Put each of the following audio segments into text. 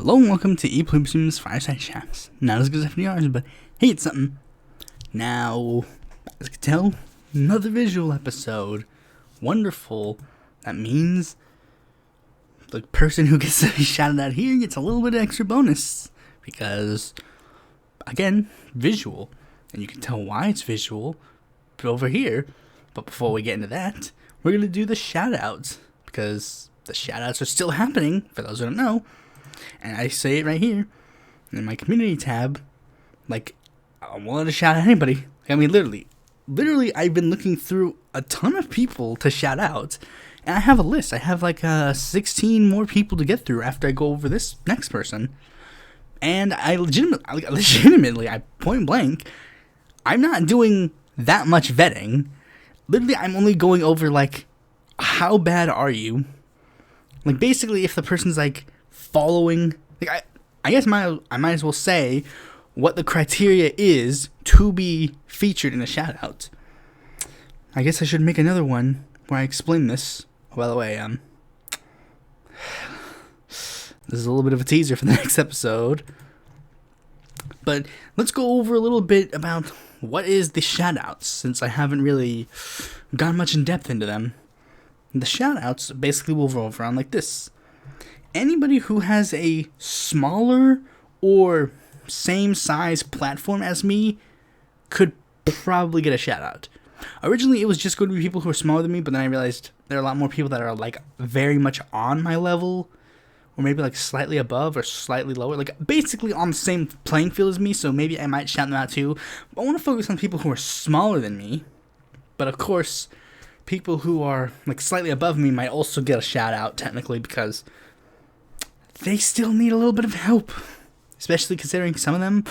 Hello and welcome to Pluribus Unum's Fireside Chats. Not as good as FDR's, but hey, it's something. Now, as you can tell, another visual episode. Wonderful. That means the person who gets to be shouted out here gets a little bit of extra bonus. Because, again, visual. And you can tell why it's visual over here. But before we get into that, we're going to do the shout-outs. Because the shout-outs are still happening, for those who don't know. And I say it right here in my community tab, like, I'm willing to shout out anybody. I mean, literally, I've been looking through a ton of people to shout out, and I have a list. I have like 16 more people to get through after I go over this next person. And I legitimately, I point blank, I'm not doing that much vetting. Literally, I'm only going over like, how bad are you? Like, basically, if the person's like following, like, I guess I might as well say what the criteria is to be featured in a shout out. I guess I should make another one where I explain this. Oh, by the way, this is a little bit of a teaser for the next episode. But let's go over a little bit about what is the shout outs, since I haven't really gone much in depth into them. The shout outs basically will revolve around like this. Anybody who has a smaller or same size platform as me could probably get a shout out. Originally, it was just going to be people who are smaller than me, but then I realized there are a lot more people that are like very much on my level, or maybe like slightly above or slightly lower, like basically on the same playing field as me, so maybe I might shout them out too. But I want to focus on people who are smaller than me, but of course, people who are like slightly above me might also get a shout out technically, because they still need a little bit of help, especially considering some of them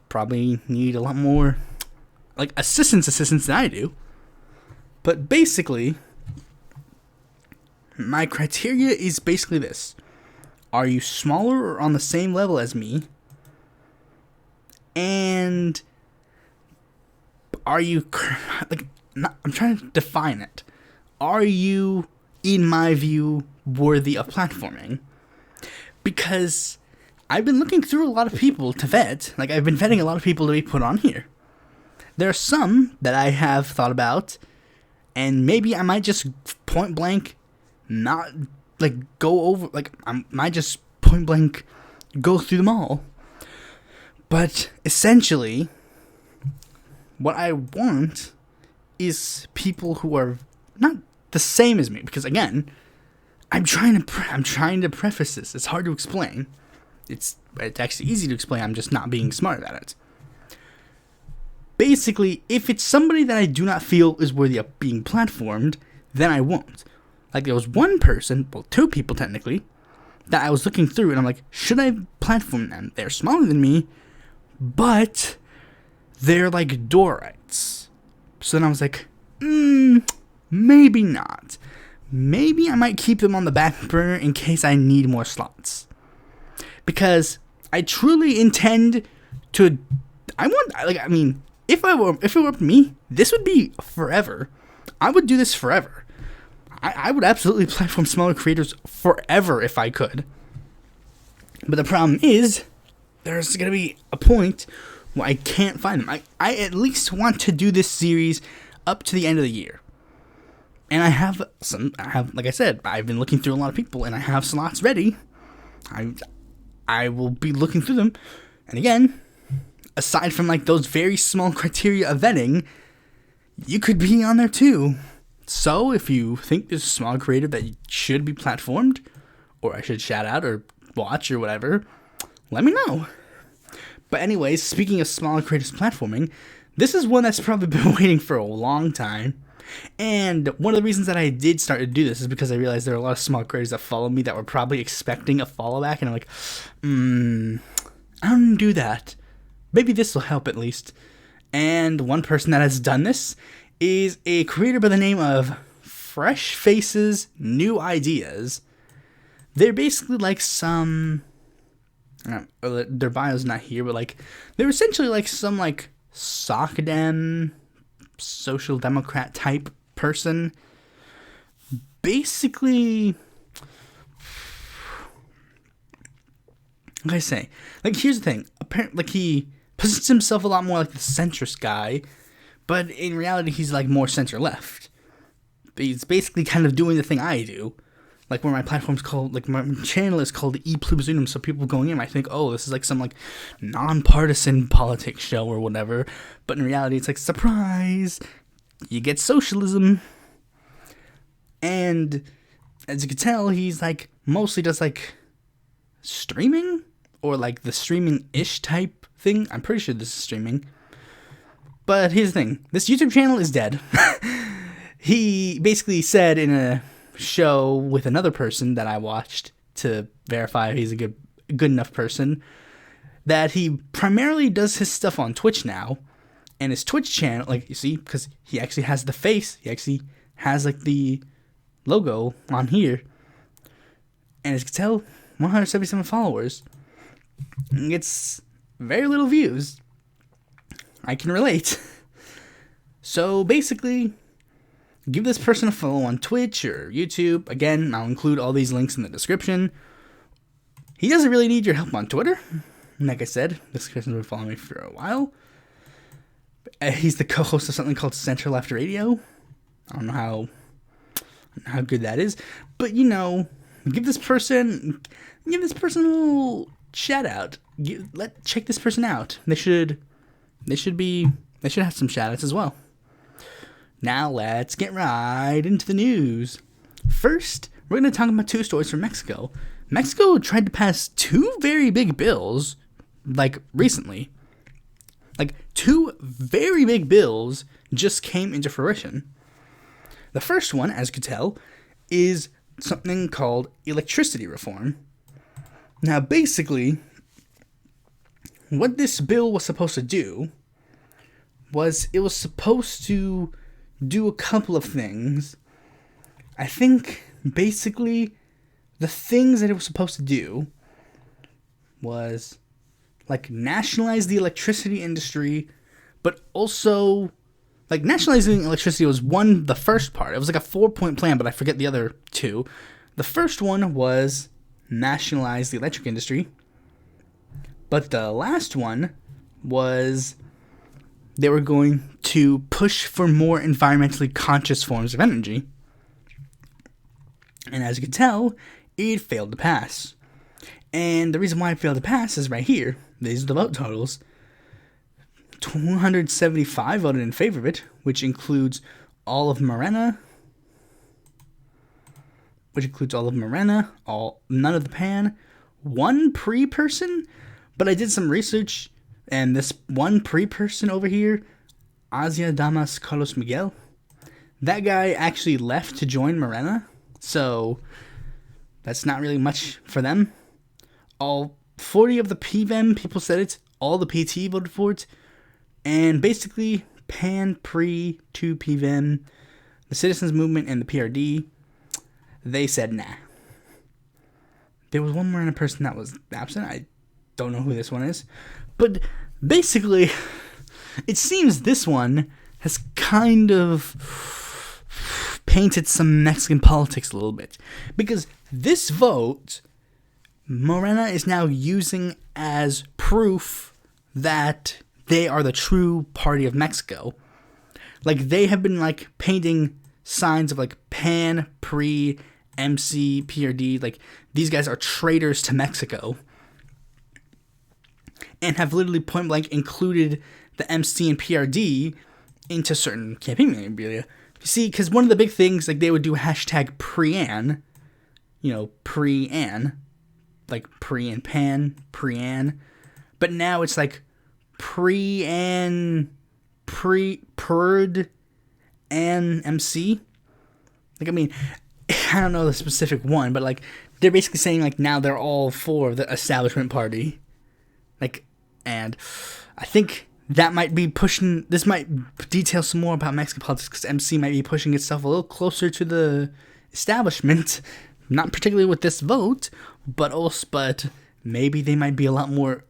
probably need a lot more like assistance than I do. But basically, my criteria is basically this: are you smaller or on the same level as me? And are you like, I'm trying to define it. Are you, in my view, worthy of platforming? Because I've been looking through a lot of people to vet. Like, I've been vetting a lot of people to be put on here. There are some that I have thought about, and maybe I might just point blank not, like, go over, like, I might just point blank go through them all. But essentially, what I want is people who are not the same as me, because again, I'm trying to preface this. It's hard to explain. It's actually easy to explain. I'm just not being smart at it. Basically, if it's somebody that I do not feel is worthy of being platformed, then I won't. Like, there was one person, well, two people technically, that I was looking through, and I'm like, should I platform them? They're smaller than me, but they're like Dorites. So then I was like, maybe not. Maybe I might keep them on the back burner in case I need more slots. Because I truly intend to, if it were up to me, this would be forever. I would do this forever. I would absolutely platform smaller creators forever if I could. But the problem is, there's going to be a point where I can't find them. I at least want to do this series up to the end of the year. And I have, like I said, I've been looking through a lot of people, and I have slots ready. I will be looking through them. And again, aside from like those very small criteria of vetting, you could be on there too. So if you think there's a small creator that should be platformed, or I should shout out or watch or whatever, let me know. But anyways, speaking of smaller creators platforming, this is one that's probably been waiting for a long time. And one of the reasons that I did start to do this is because I realized there are a lot of small creators that follow me that were probably expecting a follow back, and I'm like, I don't do that. Maybe this will help at least. And one person that has done this is a creator by the name of FreshFacesNewIdeas. They're basically like some, their bio's not here, but like, they're essentially like some like SOCDEM, social democrat type person. Basically, like I say, like, here's the thing. Apparently, like, he positions himself a lot more like the centrist guy, but in reality, he's, like, more center-left. But he's basically kind of doing the thing I do. Like, where my platform's called, like, my channel is called Pluribus Unum, so people going in might think, oh, this is, like, some, like, nonpartisan politics show or whatever. But in reality, it's like, surprise! You get socialism. And as you can tell, he's, like, mostly just, like, streaming? Or, like, the streaming-ish type thing. I'm pretty sure this is streaming. But here's the thing. This YouTube channel is dead. He basically said in a show with another person that I watched to verify he's a good enough person, that he primarily does his stuff on Twitch now. And his Twitch channel, like, you see, because he actually has the face. He actually has, like, the logo on here. And as you can tell, 177 followers. It's very little views. I can relate. So basically, give this person a follow on Twitch or YouTube. Again, I'll include all these links in the description. He doesn't really need your help on Twitter. Like I said, this person's been following me for a while. He's the co-host of something called Center Left Radio. I don't know how good that is, but give this person a little shout out. Check this person out. They should have some shout outs as well. Now let's get right into the news. First, we're going to talk about 2 stories from Mexico. Mexico tried to pass 2 very big bills, like, recently. Like, 2 very big bills just came into fruition. The first one, as you can tell, is something called electricity reform. Now, basically, what this bill was supposed to do was it was supposed to do a couple of things. I think, basically, the things that it was supposed to do was, like, nationalize the electricity industry, but also, like, nationalizing electricity was the first part. It was like a 4-point plan, but I forget the other 2. The first one was nationalize the electric industry, but the last one was they were going to push for more environmentally conscious forms of energy. And as you can tell, it failed to pass. And the reason why it failed to pass is right here. These are the vote totals. 275 voted in favor of it, which includes all of Morena. None of the PAN. 1 pre-person, but I did some research, and this 1 pre-person over here, Asia Damas Carlos Miguel, that guy actually left to join Morena, so that's not really much for them. All 40 of the PVEM people said it, all the PT voted for it, and basically PAN, PRE, 2 PVEM, the Citizens Movement, and the PRD, they said nah. There was one Morena person that was absent. I don't know who this one is. But basically, it seems this one has kind of painted some Mexican politics a little bit. Because this vote, Morena is now using as proof that they are the true party of Mexico. Like, they have been, like, painting signs of, like, PAN, PRE, MC, PRD, like, these guys are traitors to Mexico. And have literally point blank included the MC and PRD into certain campaign memorabilia. You see, because one of the big things, like, they would do hashtag pre-An, pre-An, like pre and pan, pre-An. But now it's like pre-An, purd, and MC. Like, I mean, I don't know the specific one, but, like, they're basically saying, like, now they're all for the establishment party. Like, and I think that might be pushing, this might detail some more about Mexican politics, because MC might be pushing itself a little closer to the establishment, not particularly with this vote, but maybe they might be a lot more,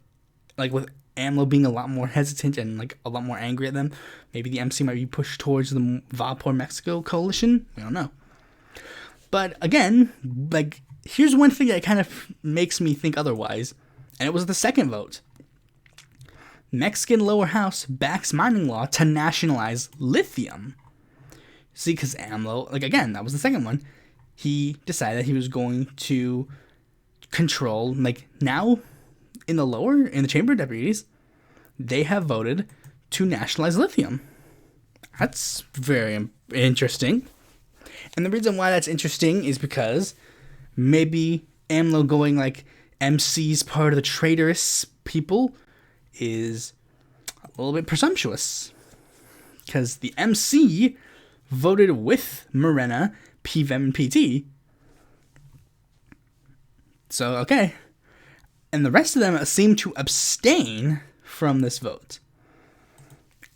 like, with AMLO being a lot more hesitant and, like, a lot more angry at them, maybe the MC might be pushed towards the Va por Mexico coalition. We don't know. But again, like, here's one thing that kind of makes me think otherwise. And it was the second vote. Mexican lower house backs mining law to nationalize lithium. See, because AMLO, like again, that was the second one. He decided he was going to control, like now in the Chamber of Deputies, they have voted to nationalize lithium. That's very interesting. And the reason why that's interesting is because maybe AMLO going like MC's part of the traitorous people is a little bit presumptuous. Because the MC voted with Morena, PVM, and PT. So, okay. And the rest of them seem to abstain from this vote.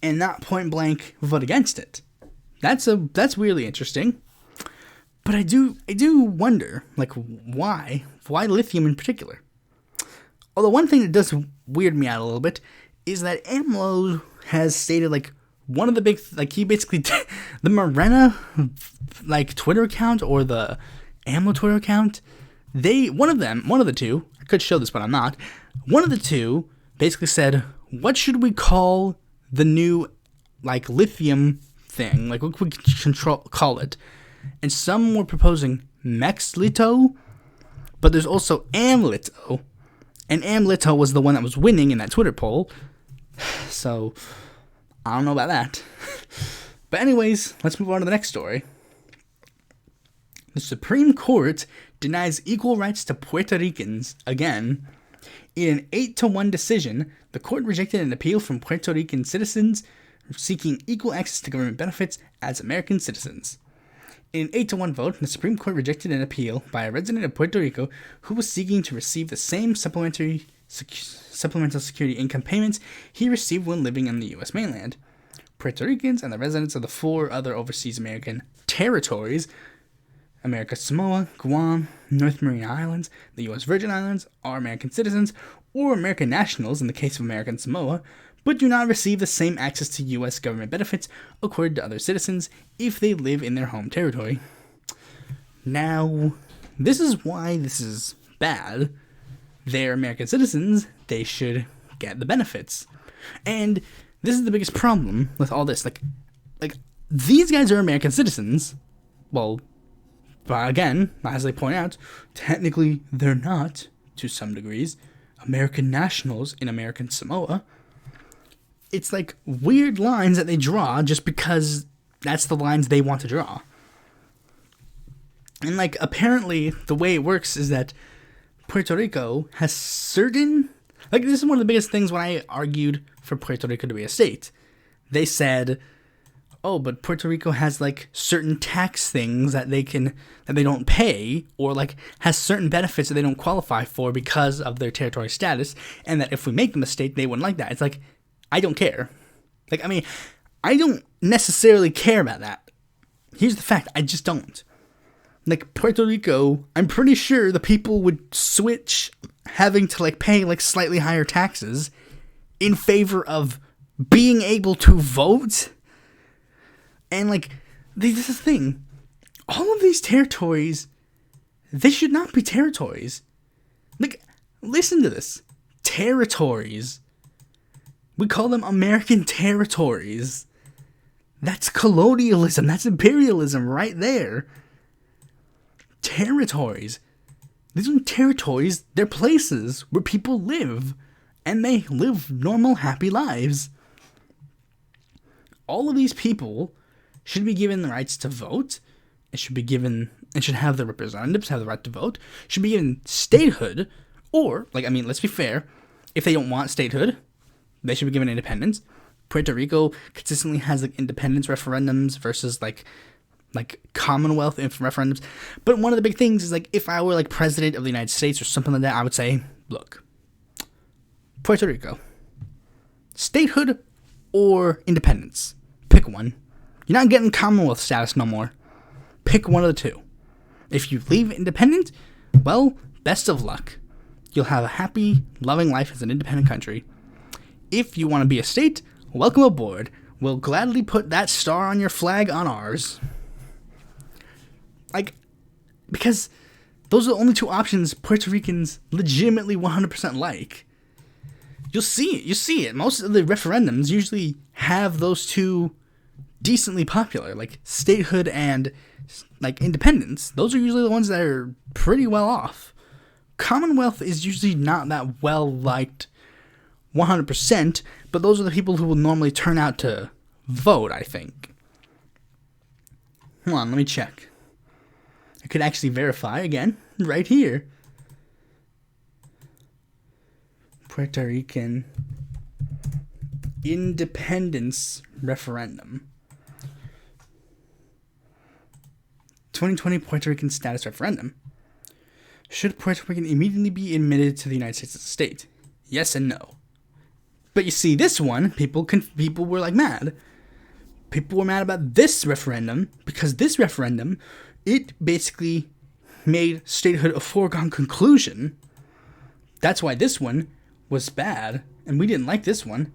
And not point blank vote against it. That's really interesting. But I do wonder, like, why lithium in particular? Although one thing that does weird me out a little bit is that AMLO has stated, like, one of the big, like, he basically, the Morena, like, Twitter account or the AMLO Twitter account, one of the two, I could show this, but I'm not, one of the two basically said, what should we call the new, like, lithium thing? Like, what could we call it? And some were proposing Mexlito, but there's also Amlito. And Amlito was the one that was winning in that Twitter poll. So, I don't know about that. But anyways, let's move on to the next story. The Supreme Court denies equal rights to Puerto Ricans again. In an 8-1 decision, the court rejected an appeal from Puerto Rican citizens seeking equal access to government benefits as American citizens. In an 8-1 vote, the Supreme Court rejected an appeal by a resident of Puerto Rico who was seeking to receive the same supplemental security income payments he received when living on the U.S. mainland. Puerto Ricans and the residents of the 4 other overseas American territories, America Samoa, Guam, North Mariana Islands, the U.S. Virgin Islands, are American citizens or American nationals in the case of American Samoa, but do not receive the same access to U.S. government benefits accorded to other citizens if they live in their home territory. Now, this is why this is bad. They're American citizens, they should get the benefits. And this is the biggest problem with all this. Like these guys are American citizens. Well, but again, as they point out, technically they're not, to some degrees, American nationals in American Samoa. It's like weird lines that they draw just because that's the lines they want to draw. And like apparently the way it works is that Puerto Rico has certain, like this is one of the biggest things when I argued for Puerto Rico to be a state. They said, oh, but Puerto Rico has like certain tax things that they don't pay, or like has certain benefits that they don't qualify for because of their territory status, and that if we make them a state, they wouldn't like that. It's like, I don't care. Like, I mean, I don't necessarily care about that. Here's the fact, I just don't. Like, Puerto Rico, I'm pretty sure the people would switch having to, like, pay, like, slightly higher taxes in favor of being able to vote. And, like, this is the thing. All of these territories, they should not be territories. Like, listen to this. Territories. We call them American territories. That's colonialism. That's imperialism right there. Territories. These aren't territories. They're places where people live. And they live normal, happy lives. All of these people should be given the rights to vote. It should have the representatives have the right to vote. Should be given statehood. Or, like, I mean, let's be fair. If they don't want statehood, they should be given independence. Puerto Rico consistently has like independence referendums versus like Commonwealth referendums. But one of the big things is like if I were like president of the United States or something like that, I would say, look, Puerto Rico, statehood or independence, pick one. You're not getting Commonwealth status no more. Pick one of the two. If you leave independent, well, best of luck. You'll have a happy, loving life as an independent country. If you want to be a state, welcome aboard. We'll gladly put that star on your flag on ours. Like, because those are the only two options Puerto Ricans legitimately 100% like. You'll see it. You see it. Most of the referendums usually have those two decently popular, like statehood and like independence. Those are usually the ones that are pretty well off. Commonwealth is usually not that well liked 100%, but those are the people who will normally turn out to vote, I think. Hold on, let me check. I could actually verify again, right here. Puerto Rican independence referendum. 2020 Puerto Rican status referendum. Should Puerto Rican immediately be admitted to the United States as a state? Yes and no. But you see, this one, people were like mad. People were mad about this referendum because this referendum, it basically made statehood a foregone conclusion. That's why this one was bad, and we didn't like this one.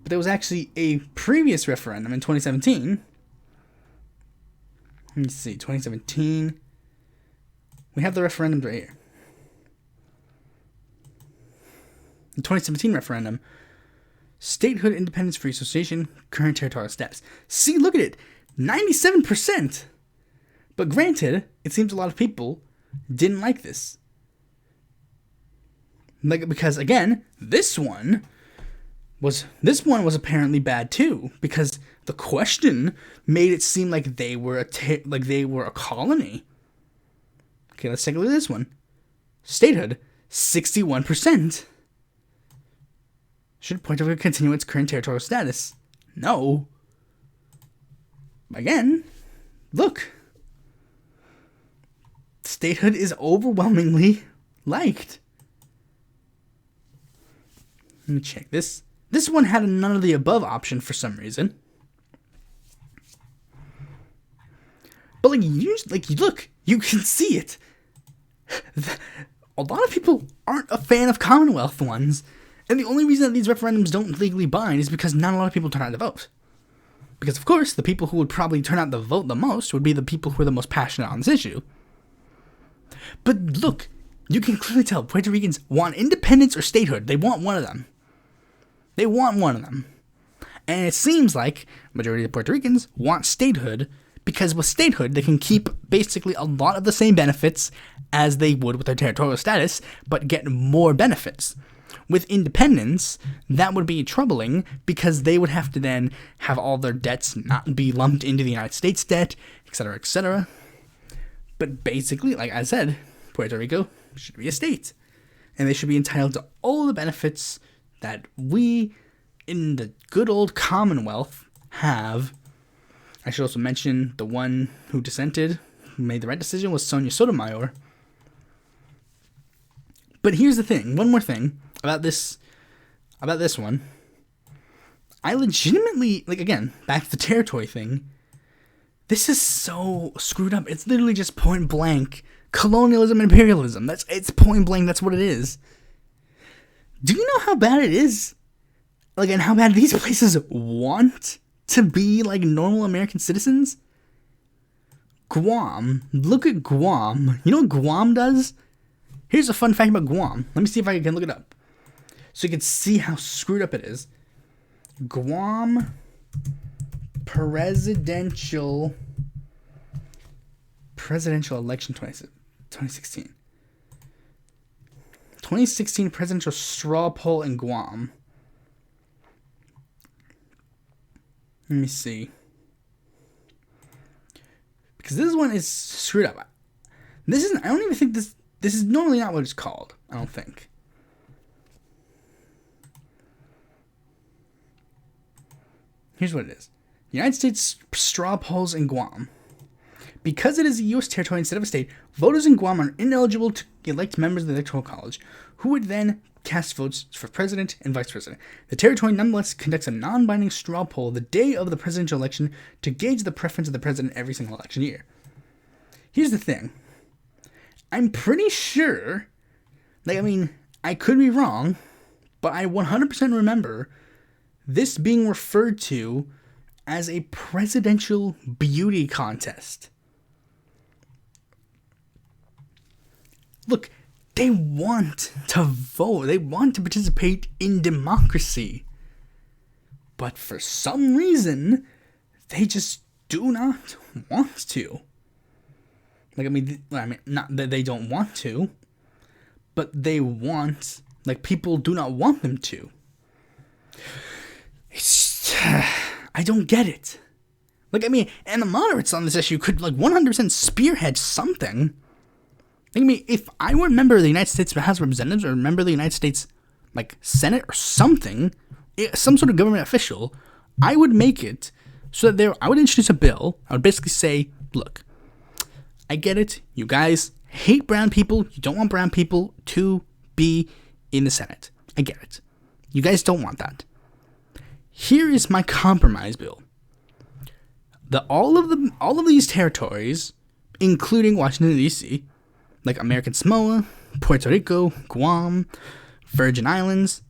But there was actually a previous referendum in 2017. Let me see, 2017. We have the referendum right here. The 2017 referendum, statehood, independence, free association, current territorial status. See, look at it, 97%. But granted, it seems a lot of people didn't like this. Like, because again, this one was apparently bad too, because the question made it seem like they were a colony. Okay, let's take a look at this one. Statehood, 61%. Should Puerto Rico continue its current territorial status? No. Again, look. Statehood is overwhelmingly liked. Let me check this. This one had a none of the above option for some reason. But look, you can see it. A lot of people aren't a fan of Commonwealth ones. And the only reason that these referendums don't legally bind is because not a lot of people turn out to vote. Because, of course, the people who would probably turn out to vote the most would be the people who are the most passionate on this issue. But look, you can clearly tell Puerto Ricans want independence or statehood. They want one of them. They want one of them. And it seems like majority of Puerto Ricans want statehood because with statehood, they can keep basically a lot of the same benefits as they would with their territorial status, but get more benefits. With independence, that would be troubling because they would have to then have all their debts not be lumped into the United States debt, etc., etc. But basically, like I said, Puerto Rico should be a state. And they should be entitled to all the benefits that we in the good old Commonwealth have. I should also mention the one who dissented, who made the right decision, was Sonia Sotomayor. But here's the thing, one more thing about this one. I legitimately, again, back to the territory thing, this is so screwed up. It's literally just point blank colonialism and imperialism. It's point blank, that's what it is. Do you know how bad it is? And how bad these places want to be like normal American citizens? Guam. Look at Guam. You know what Guam does? Here's a fun fact about Guam. Let me see if I can look it up. So you can see how screwed up it is. Guam presidential election 2016. 2016 presidential straw poll in Guam. Let me see. Because this one is screwed up. I don't even think this is normally not what it's called. I don't think. Here's what it is. United States straw polls in Guam. Because it is a U.S. territory instead of a state, voters in Guam are ineligible to elect members of the Electoral College, who would then cast votes for president and vice president. The territory nonetheless conducts a non-binding straw poll the day of the presidential election to gauge the preference of the president every single election year. Here's the thing. I'm pretty sure, I could be wrong, but I 100% remember this being referred to as a presidential beauty contest. look, they want to vote. They want to participate in democracy. But for some reason, they just do not want to. Like, I mean, not that they don't want to, but they want, like, people do not want them to. It's, I don't get it. Like, I mean, and the moderates on this issue could, like, 100% spearhead something. Like, I mean, if I were a member of the United States House of Representatives or a member of the United States, like, Senate or something, some sort of government official, I would make it so that I would introduce a bill. I would basically say, look, I get it. You guys hate brown people. You don't want brown people to be in the Senate. I get it. You guys don't want that. Here is my compromise bill. All of these territories, including Washington, D.C., like American Samoa, Puerto Rico, Guam, Virgin Islands,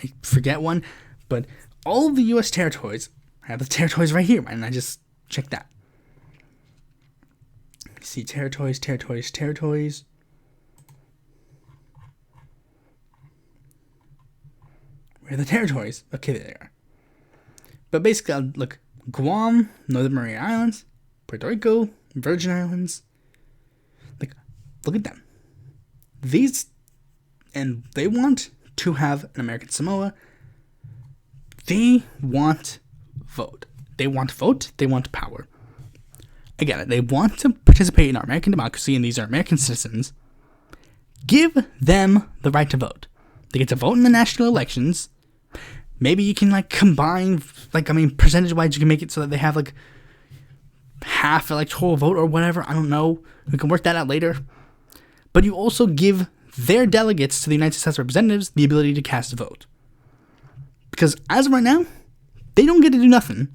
I forget one, but all of the U.S. territories, I have the territories right here, and I just checked that. See, territories. Where are the territories? Okay, there they are. But basically, look, Guam, Northern Mariana Islands, Puerto Rico, Virgin Islands. Like, look at them. And they want to have an American Samoa. They want vote. They want vote. They want power. I get it. They want to participate in our American democracy, and these are American citizens. Give them the right to vote. They get to vote in the national elections. Maybe you can, like, combine, like, I mean, percentage-wise, you can make it so that they have, like, half electoral vote or whatever. I don't know. We can work that out later. But you also give their delegates to the United States House of Representatives the ability to cast a vote. Because as of right now, they don't get to do nothing.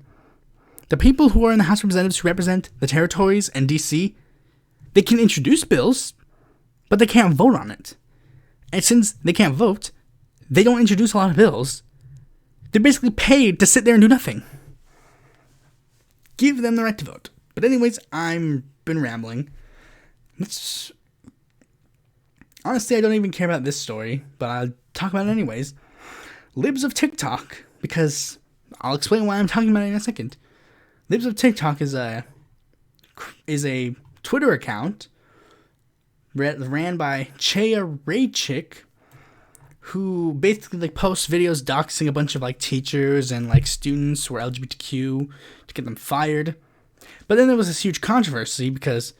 The people who are in the House of Representatives who represent the territories and D.C., they can introduce bills, but they can't vote on it. And since they can't vote, they don't introduce a lot of bills. They're basically paid to sit there and do nothing. Give them the right to vote. But anyways, I've been rambling. Honestly, I don't even care about this story, but I'll talk about it anyways. Libs of TikTok, because I'll explain why I'm talking about it in a second. Libs of TikTok is a Twitter account ran by Chaya Raychick, who basically, like, posts videos doxing a bunch of, like, teachers and, like, students who are LGBTQ to get them fired. But then there was this huge controversy because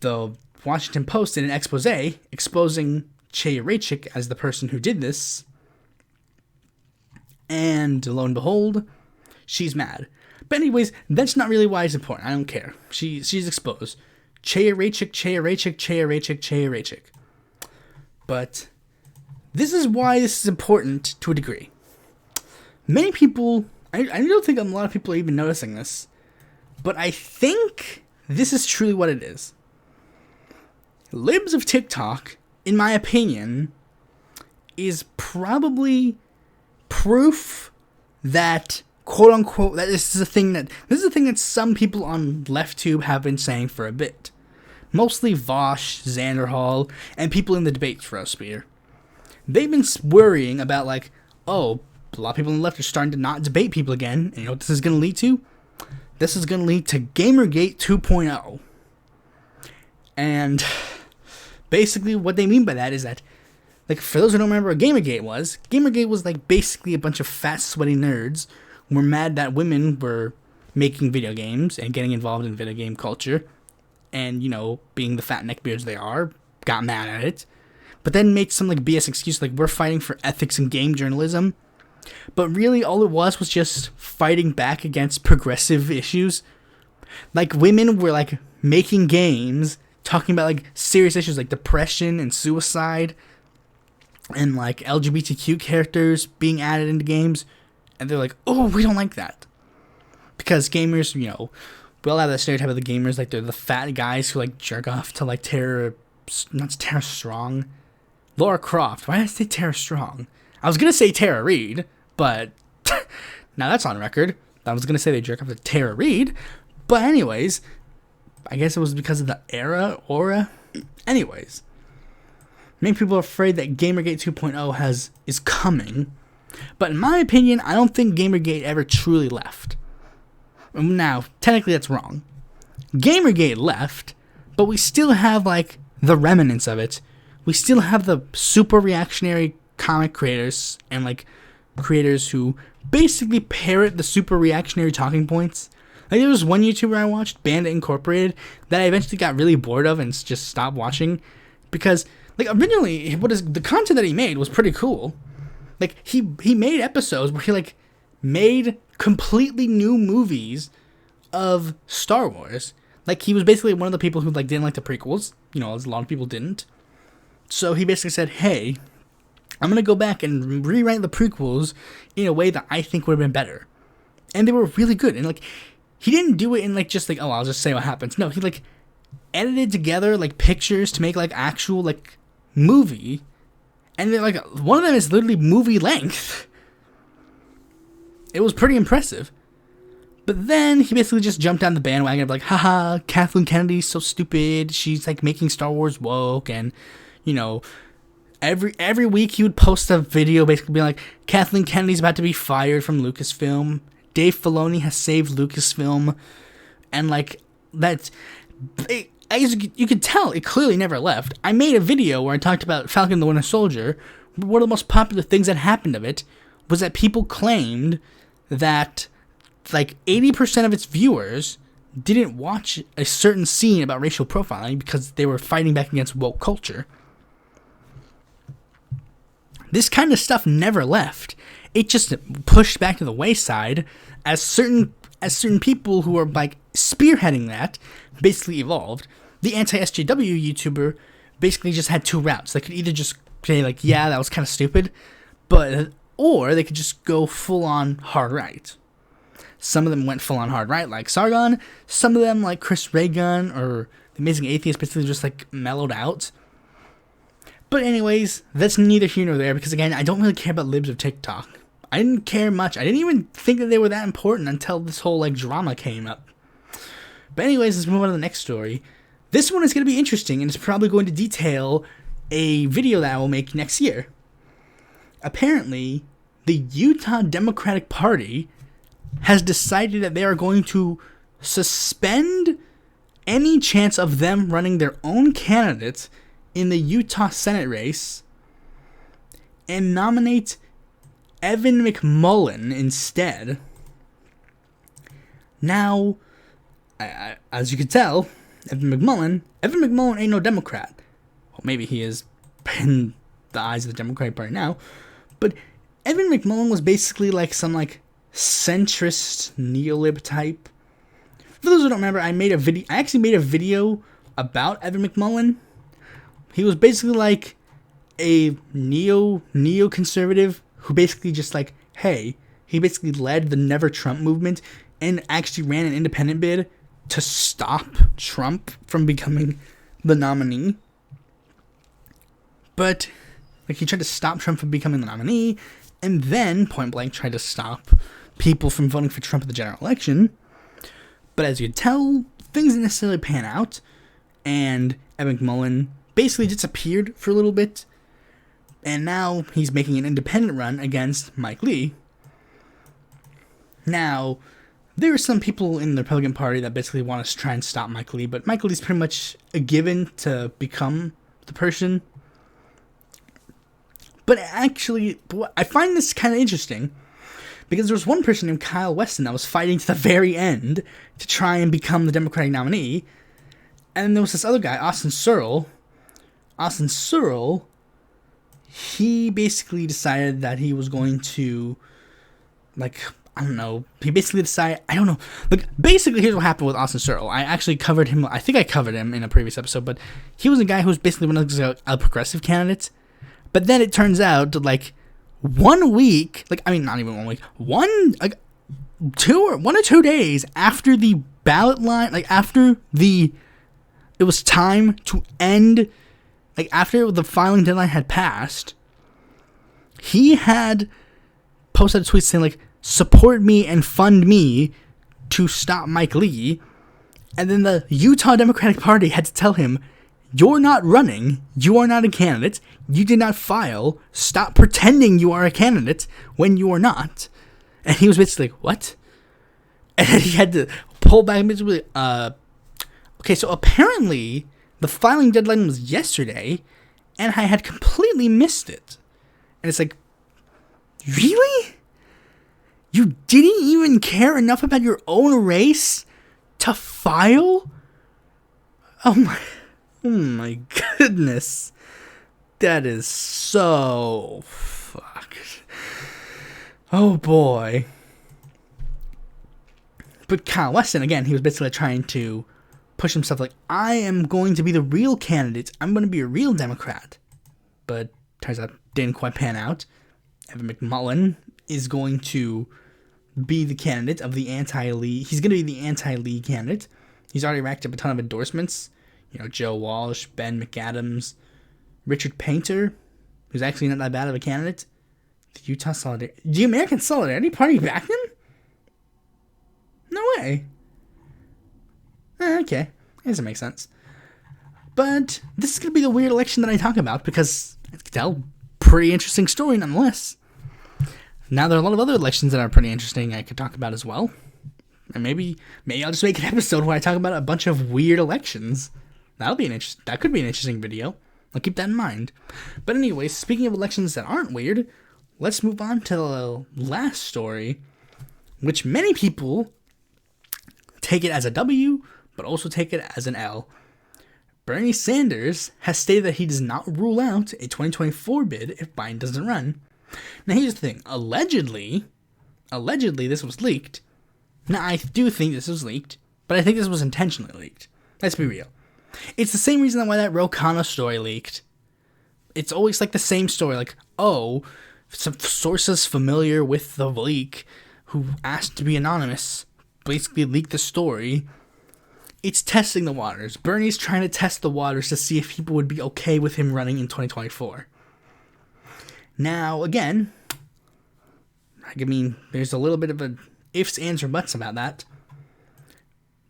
the Washington Post did an expose exposing Chaya Raychick as the person who did this. And lo and behold, she's mad. But anyways, that's not really why it's important. I don't care. She's exposed. Chaya Raychick. But this is why this is important to a degree. Many people, I don't think a lot of people are even noticing this, but I think this is truly what it is. Libs of TikTok, in my opinion, is probably proof that, quote unquote, that this is a thing that some people on LeftTube have been saying for a bit. Mostly Vosh, Xanderhall, and people in the debaterosphere. They've been worrying about, like, oh, a lot of people on the left are starting to not debate people again. And you know what this is going to lead to? This is going to lead to Gamergate 2.0. And basically what they mean by that is that, like, for those who don't remember what Gamergate was like basically a bunch of fat, sweaty nerds who were mad that women were making video games and getting involved in video game culture. And, you know, being the fat neckbeards they are, got mad at it. But then made some, like, BS excuse, like, we're fighting for ethics in game journalism. But really, all it was just fighting back against progressive issues. Like, women were, like, making games, talking about, like, serious issues like depression and suicide. And, like, LGBTQ characters being added into games. And they're like, oh, we don't like that. Because gamers, you know, we all have that stereotype of the gamers, like, they're the fat guys who, like, jerk off to, like, Tara Strong. Laura Croft. Why did I say Tara Strong? I was going to say Tara Reid, but now that's on record. I was going to say they jerk off to Tara Reid. But anyways, I guess it was because of the aura. Anyways, many people are afraid that Gamergate 2.0 is coming. But in my opinion, I don't think Gamergate ever truly left. Now, technically that's wrong. Gamergate left, but we still have, like, the remnants of it. We still have the super reactionary comic creators and, like, creators who basically parrot the super reactionary talking points. Like, there was one YouTuber I watched, Bandit Incorporated, that I eventually got really bored of and just stopped watching. Because, like, originally, the content that he made was pretty cool. Like, he made episodes where he, like, made completely new movies of Star Wars. Like, he was basically one of the people who, like, didn't like the prequels. You know, as a lot of people didn't. So he basically said, hey, I'm going to go back and rewrite the prequels in a way that I think would have been better. And they were really good. And, like, he didn't do it in, like, just, like, oh, I'll just say what happens. No, he, like, edited together, like, pictures to make, like, actual, like, movie. And, like, one of them is literally movie length. It was pretty impressive. But then he basically just jumped on the bandwagon of, like, haha, Kathleen Kennedy's so stupid. She's, like, making Star Wars woke. And, you know, every week he would post a video basically being like, Kathleen Kennedy's about to be fired from Lucasfilm. Dave Filoni has saved Lucasfilm. And, like, that's... As you can tell, it clearly never left. I made a video where I talked about Falcon the Winter Soldier. One of the most popular things that happened of it was that people claimed that, like, 80% of its viewers didn't watch a certain scene about racial profiling because they were fighting back against woke culture. This kind of stuff never left. It just pushed back to the wayside as certain people who were, like, spearheading that basically evolved. The anti-SJW YouTuber basically just had two routes. They could either just say, like, yeah, that was kind of stupid, or they could just go full-on hard right. Some of them went full-on hard right, like Sargon. Some of them, like Chris Raygun or The Amazing Atheist, basically just, like, mellowed out. But anyways, that's neither here nor there, because, again, I don't really care about libs of TikTok. I didn't care much. I didn't even think that they were that important until this whole, like, drama came up. But anyways, let's move on to the next story. This one is going to be interesting, and it's probably going to detail a video that I will make next year. Apparently, the Utah Democratic Party has decided that they are going to suspend any chance of them running their own candidate in the Utah Senate race and nominate Evan McMullin instead. Now, as you can tell, Evan McMullin ain't no Democrat. Well, maybe he is in the eyes of the Democratic Party now, but Evan McMullin was basically like some, like, centrist neolib type. For those who don't remember, I actually made a video about Evan McMullin. He was basically like a neoconservative who basically just, like, hey, he basically led the Never Trump movement and actually ran an independent bid to stop Trump from becoming the nominee. But, like, he tried to stop Trump from becoming the nominee, and then, point blank, tried to stop people from voting for Trump at the general election. But as you can tell, things didn't necessarily pan out, and Evan McMullin basically disappeared for a little bit, and now he's making an independent run against Mike Lee. Now, there are some people in the Republican Party that basically want to try and stop Mike Lee, but Mike Lee's pretty much a given to become the person. But actually, I find this kind of interesting, because there was one person named Kyle Weston that was fighting to the very end to try and become the Democratic nominee, and there was this other guy, Austin Searle. Austin Searle, he basically decided that he was going to, like, I don't know. He basically decided, I don't know. Look, basically, here's what happened with Austin Searle. I actually covered him. I think I covered him in a previous episode, but he was a guy who was basically one of those progressive candidates. But then it turns out that, like, 1 week, like, I mean, not even 1 week, 1 or 2 days after the ballot line, like, after it was time to end, like, after the filing deadline had passed, he had posted a tweet saying, like, support me and fund me to stop Mike Lee. And then the Utah Democratic Party had to tell him, you're not running, you are not a candidate, you did not file, stop pretending you are a candidate when you are not. And he was basically like, what? And he had to pull back and basically, okay, so apparently the filing deadline was yesterday, and I had completely missed it. And it's like, really? You didn't even care enough about your own race to file? Oh my goodness. That is so fucked. Oh boy. But Kyle Weston, again, he was basically trying to push himself like, I am going to be the real candidate. I'm going to be a real Democrat. But turns out didn't quite pan out. Evan McMullin is going to be the candidate of the anti-Lee. He's going to be the anti-Lee candidate. He's already racked up a ton of endorsements. You know, Joe Walsh, Ben McAdams, Richard Painter, who's actually not that bad of a candidate. The Utah Solidarity. The American Solidarity Party backed him? No way. Okay. That doesn't make sense. But this is going to be the weird election that I talk about because, as you can tell, pretty interesting story nonetheless. Now, there are a lot of other elections that are pretty interesting I could talk about as well. And maybe I'll just make an episode where I talk about a bunch of weird elections. That could be an interesting video. I'll keep that in mind. But anyway, speaking of elections that aren't weird, let's move on to the last story, which many people take it as a W, but also take it as an L. Bernie Sanders has stated that he does not rule out a 2024 bid if Biden doesn't run. Now, here's the thing. Allegedly, this was leaked. Now, I do think this was leaked, but I think this was intentionally leaked. Let's be real. It's the same reason why that Ro Khanna story leaked. It's always like the same story, like, oh, some sources familiar with the leak who asked to be anonymous basically leaked the story. It's testing the waters. Bernie's trying to test the waters to see if people would be okay with him running in 2024. Now, again, I mean, there's a little bit of a ifs, ands, or buts about that.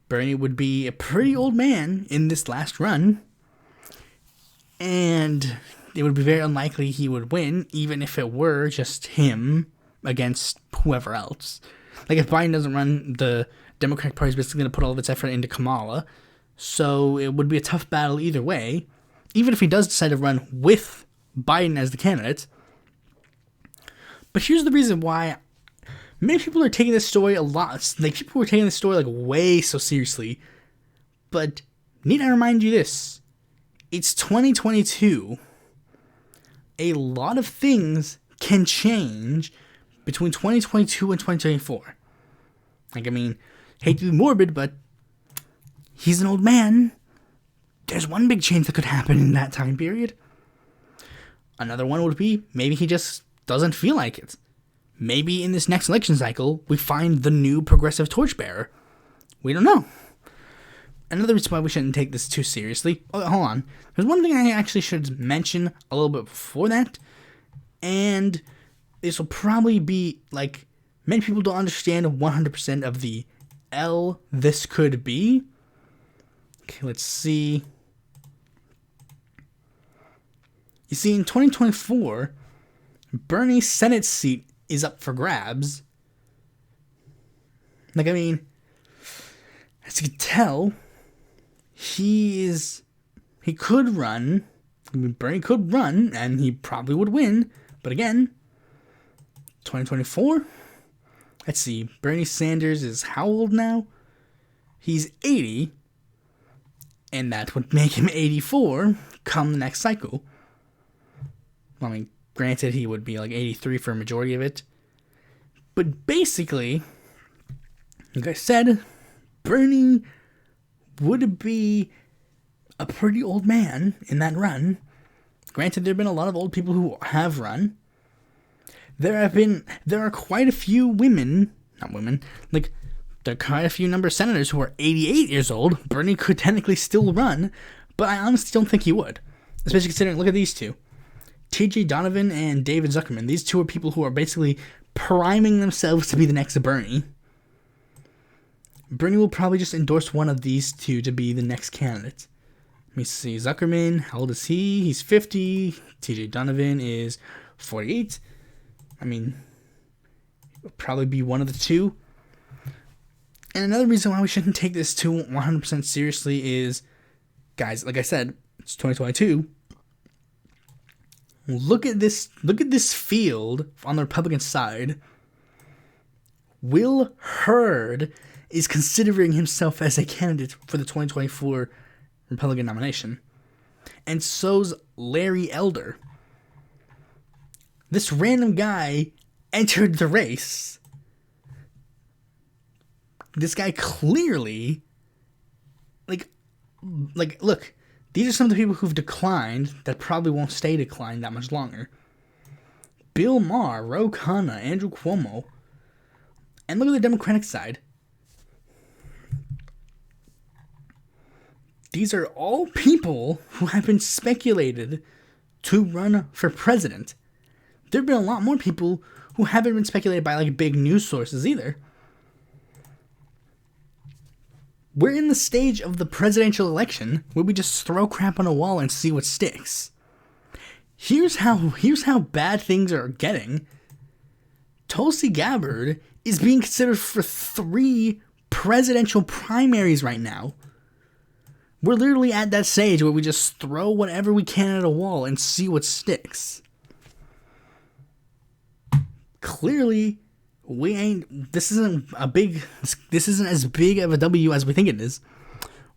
Bernie would be a pretty old man in this last run, and it would be very unlikely he would win, even if it were just him against whoever else. Like, if Biden doesn't run, the Democratic Party is basically going to put all of its effort into Kamala, so it would be a tough battle either way, even if he does decide to run with Biden as the candidate. But here's the reason why many people are taking this story a lot. Like, people were taking this story, like, way so seriously. But need I remind you this? It's 2022. A lot of things can change between 2022 and 2024. Like, I mean, hate to be morbid, but he's an old man. There's one big change that could happen in that time period. Another one would be maybe he just doesn't feel like it. Maybe in this next election cycle, we find the new progressive torchbearer. We don't know. Another reason why we shouldn't take this too seriously. Oh, hold on. There's one thing I actually should mention a little bit before that. And this will probably be, like, many people don't understand 100% of the L this could be. Okay, let's see. You see, in 2024, Bernie's Senate seat is up for grabs. Like, I mean, as you can tell, he could run. I mean, Bernie could run, and he probably would win. But again, 2024, let's see, Bernie Sanders is how old now? He's 80, and that would make him 84 come the next cycle. I mean, granted, he would be like 83 for a majority of it. But basically, like I said, Bernie would be a pretty old man in that run. Granted, there have been a lot of old people who have run. There are quite a few there are quite a few number of senators who are 88 years old. Bernie could technically still run, but I honestly don't think he would. Especially considering, look at these two. T.J. Donovan and David Zuckerman. These two are people who are basically priming themselves to be the next Bernie. Bernie will probably just endorse one of these two to be the next candidate. Let me see. Zuckerman, how old is he? He's 50. TJ Donovan is 48. I mean, it'll probably be one of the two. And another reason why we shouldn't take this too 100% seriously is, guys, like I said, it's 2022. Look at this field on the Republican side. Will Hurd is considering himself as a candidate for the 2024 Republican nomination. And so's Larry Elder. This random guy entered the race. This guy clearly, like, look, these are some of the people who've declined that probably won't stay declined that much longer. Bill Maher, Ro Khanna, Andrew Cuomo. And look at the Democratic side. These are all people who have been speculated to run for president. There have been a lot more people who haven't been speculated by like big news sources either. We're in the stage of the presidential election where we just throw crap on a wall and see what sticks. Here's how bad things are getting. Tulsi Gabbard is being considered for 3 presidential primaries right now. We're literally at that stage where we just throw whatever we can at a wall and see what sticks. Clearly, this isn't as big of a W as we think it is.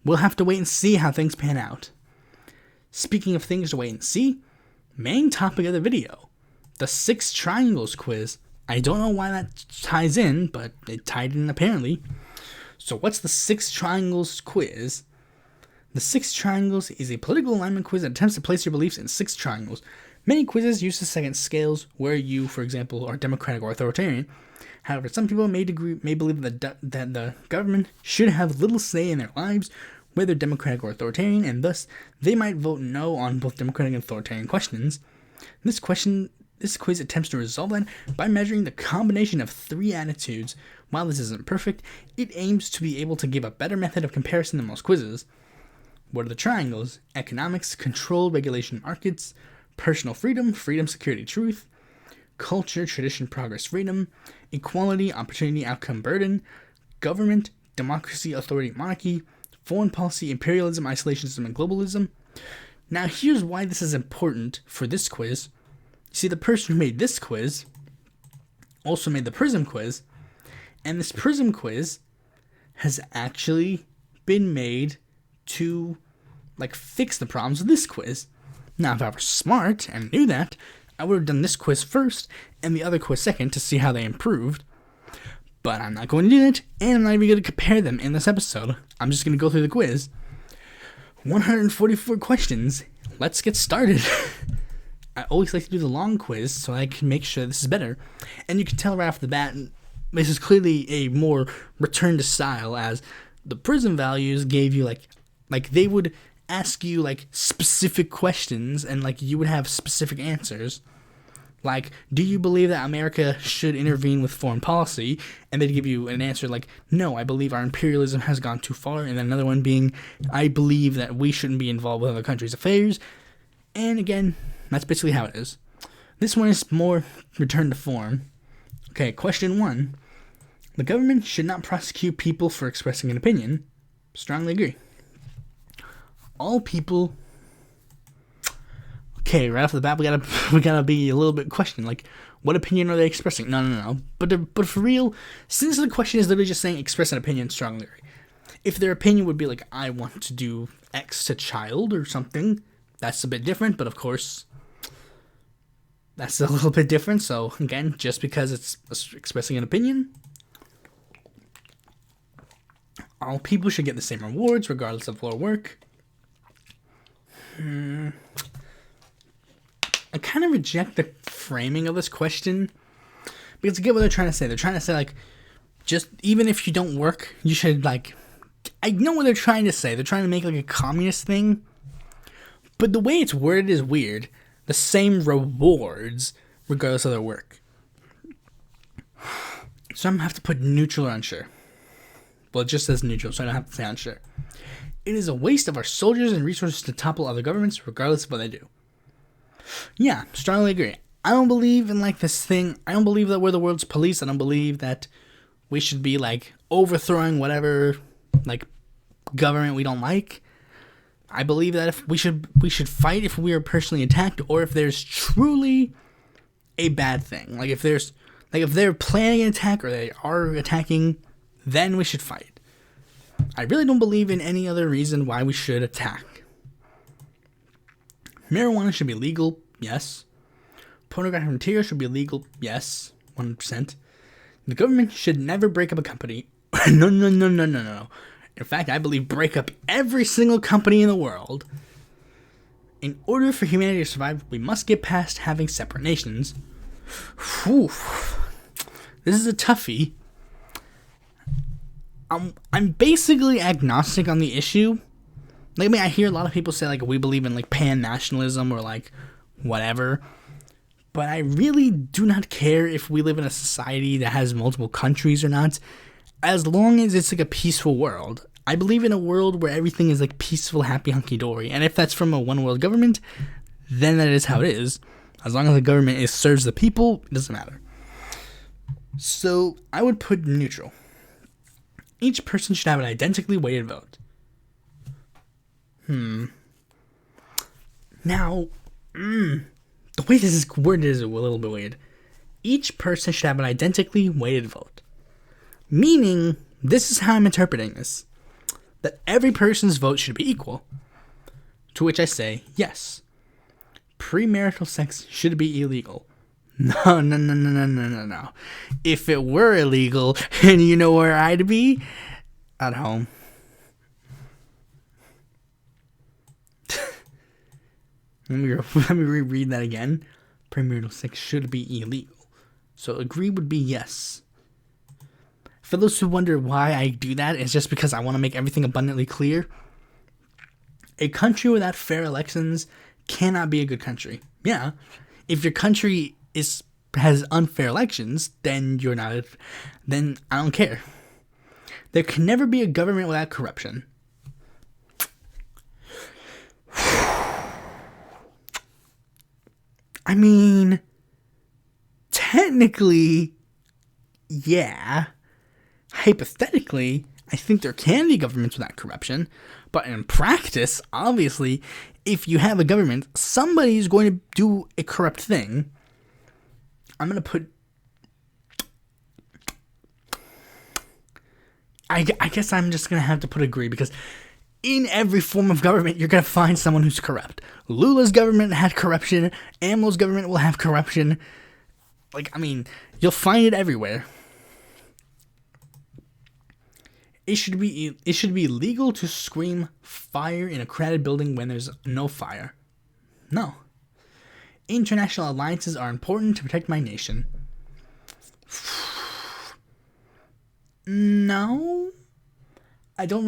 We'll have to wait and see how things pan out. Speaking of things to wait and see, main topic of the video, the 6Triangles quiz. I don't know why that ties in, but it tied in apparently. So what's the 6Triangles quiz? The 6Triangles is a political alignment quiz that attempts to place your beliefs in 6 triangles. Many quizzes use the second scales where you, for example, are democratic or authoritarian. However, some people may believe that the government should have little say in their lives, whether democratic or authoritarian, and thus they might vote no on both democratic and authoritarian questions. This quiz attempts to resolve that by measuring the combination of 3 attitudes. While this isn't perfect, it aims to be able to give a better method of comparison than most quizzes. What are the triangles? Economics, control, regulation, markets, personal freedom, security, truth, culture, tradition, progress, freedom, equality, opportunity, outcome, burden, government, democracy, authority, monarchy, foreign policy, imperialism, isolationism, and globalism. Now here's why this is important for this quiz. You see, the person who made this quiz also made the PRISM quiz, and this PRISM quiz has actually been made to fix the problems of this quiz. Now, if I were smart and knew that, I would have done this quiz first and the other quiz second to see how they improved. But I'm not going to do that, and I'm not even going to compare them in this episode. I'm just going to go through the quiz. 144 questions. Let's get started. I always like to do the long quiz so I can make sure this is better. And you can tell right off the bat, this is clearly a more return to style, as the PRISM values gave you they would ask you specific questions and you would have specific answers. Do you believe that America should intervene with foreign policy? And they'd give you an answer no, I believe our imperialism has gone too far. And then another one being, I believe that we shouldn't be involved with other countries' affairs. And again, that's basically how it is. This one is more return to form. Okay, question 1. The government should not prosecute people for expressing an opinion. Strongly agree. All people. Okay, right off the bat, we gotta be a little bit questioned. What opinion are they expressing? No. But for real, since the question is literally just saying express an opinion, strongly agree. If their opinion would be I want to do X to child or something, that's a bit different. But of course, that's a little bit different. So again, just because it's expressing an opinion, all people should get the same rewards regardless of their work. I kind of reject the framing of this question because I get what they're trying to say. They're trying to say just even if you don't work, you should I know what they're trying to say. They're trying to make a communist thing, but the way it's worded is weird. The same rewards regardless of their work. So I'm gonna have to put neutral or unsure. Well, it just says neutral, so I don't have to say unsure. It is a waste of our soldiers and resources to topple other governments, regardless of what they do. Yeah, strongly agree. I don't believe in like this thing. I don't believe that we're the world's police. I don't believe that we should be like overthrowing whatever like government we don't like. I believe that if we should fight if we are personally attacked, or if there's truly a bad thing. Like if they're planning an attack or they are attacking, then we should fight. I really don't believe in any other reason why we should attack. Marijuana should be legal, yes. Pornographic material should be legal, yes, 100%. The government should never break up a company. No. In fact, I believe break up every single company in the world. In order for humanity to survive, we must get past having separate nations. Whew. This is a toughie. I'm basically agnostic on the issue. Like, I mean, I hear a lot of people say, like, we believe in, like, pan-nationalism or, like, whatever. But I really do not care if we live in a society that has multiple countries or not, as long as it's, like, a peaceful world. I believe in a world where everything is, like, peaceful, happy, hunky-dory. And if that's from a one-world government, then that is how it is. As long as the government serves the people, it doesn't matter. So, I would put neutral. Each person should have an identically weighted vote. Now, the way this is worded is a little bit weird. Each person should have an identically weighted vote. Meaning, this is how I'm interpreting this. That every person's vote should be equal. To which I say, yes. Premarital sex should be illegal. No. If it were illegal, and you know where I'd be? At home. Let me reread that again. Premarital sex should be illegal. So agree would be yes. For those who wonder why I do that, it's just because I want to make everything abundantly clear. A country without fair elections cannot be a good country. Yeah, if your country has unfair elections, then you're not. Then I don't care. There can never be a government without corruption. I mean, technically, yeah. Hypothetically, I think there can be governments without corruption. But in practice, obviously, if you have a government, somebody's going to do a corrupt thing. I'm going to put... I guess I'm just going to have to put agree, because in every form of government, you're going to find someone who's corrupt. Lula's government had corruption. AMLO's government will have corruption. Like, I mean, you'll find it everywhere. It should be legal to scream fire in a crowded building when there's no fire. No. International alliances are important to protect my nation. No. I don't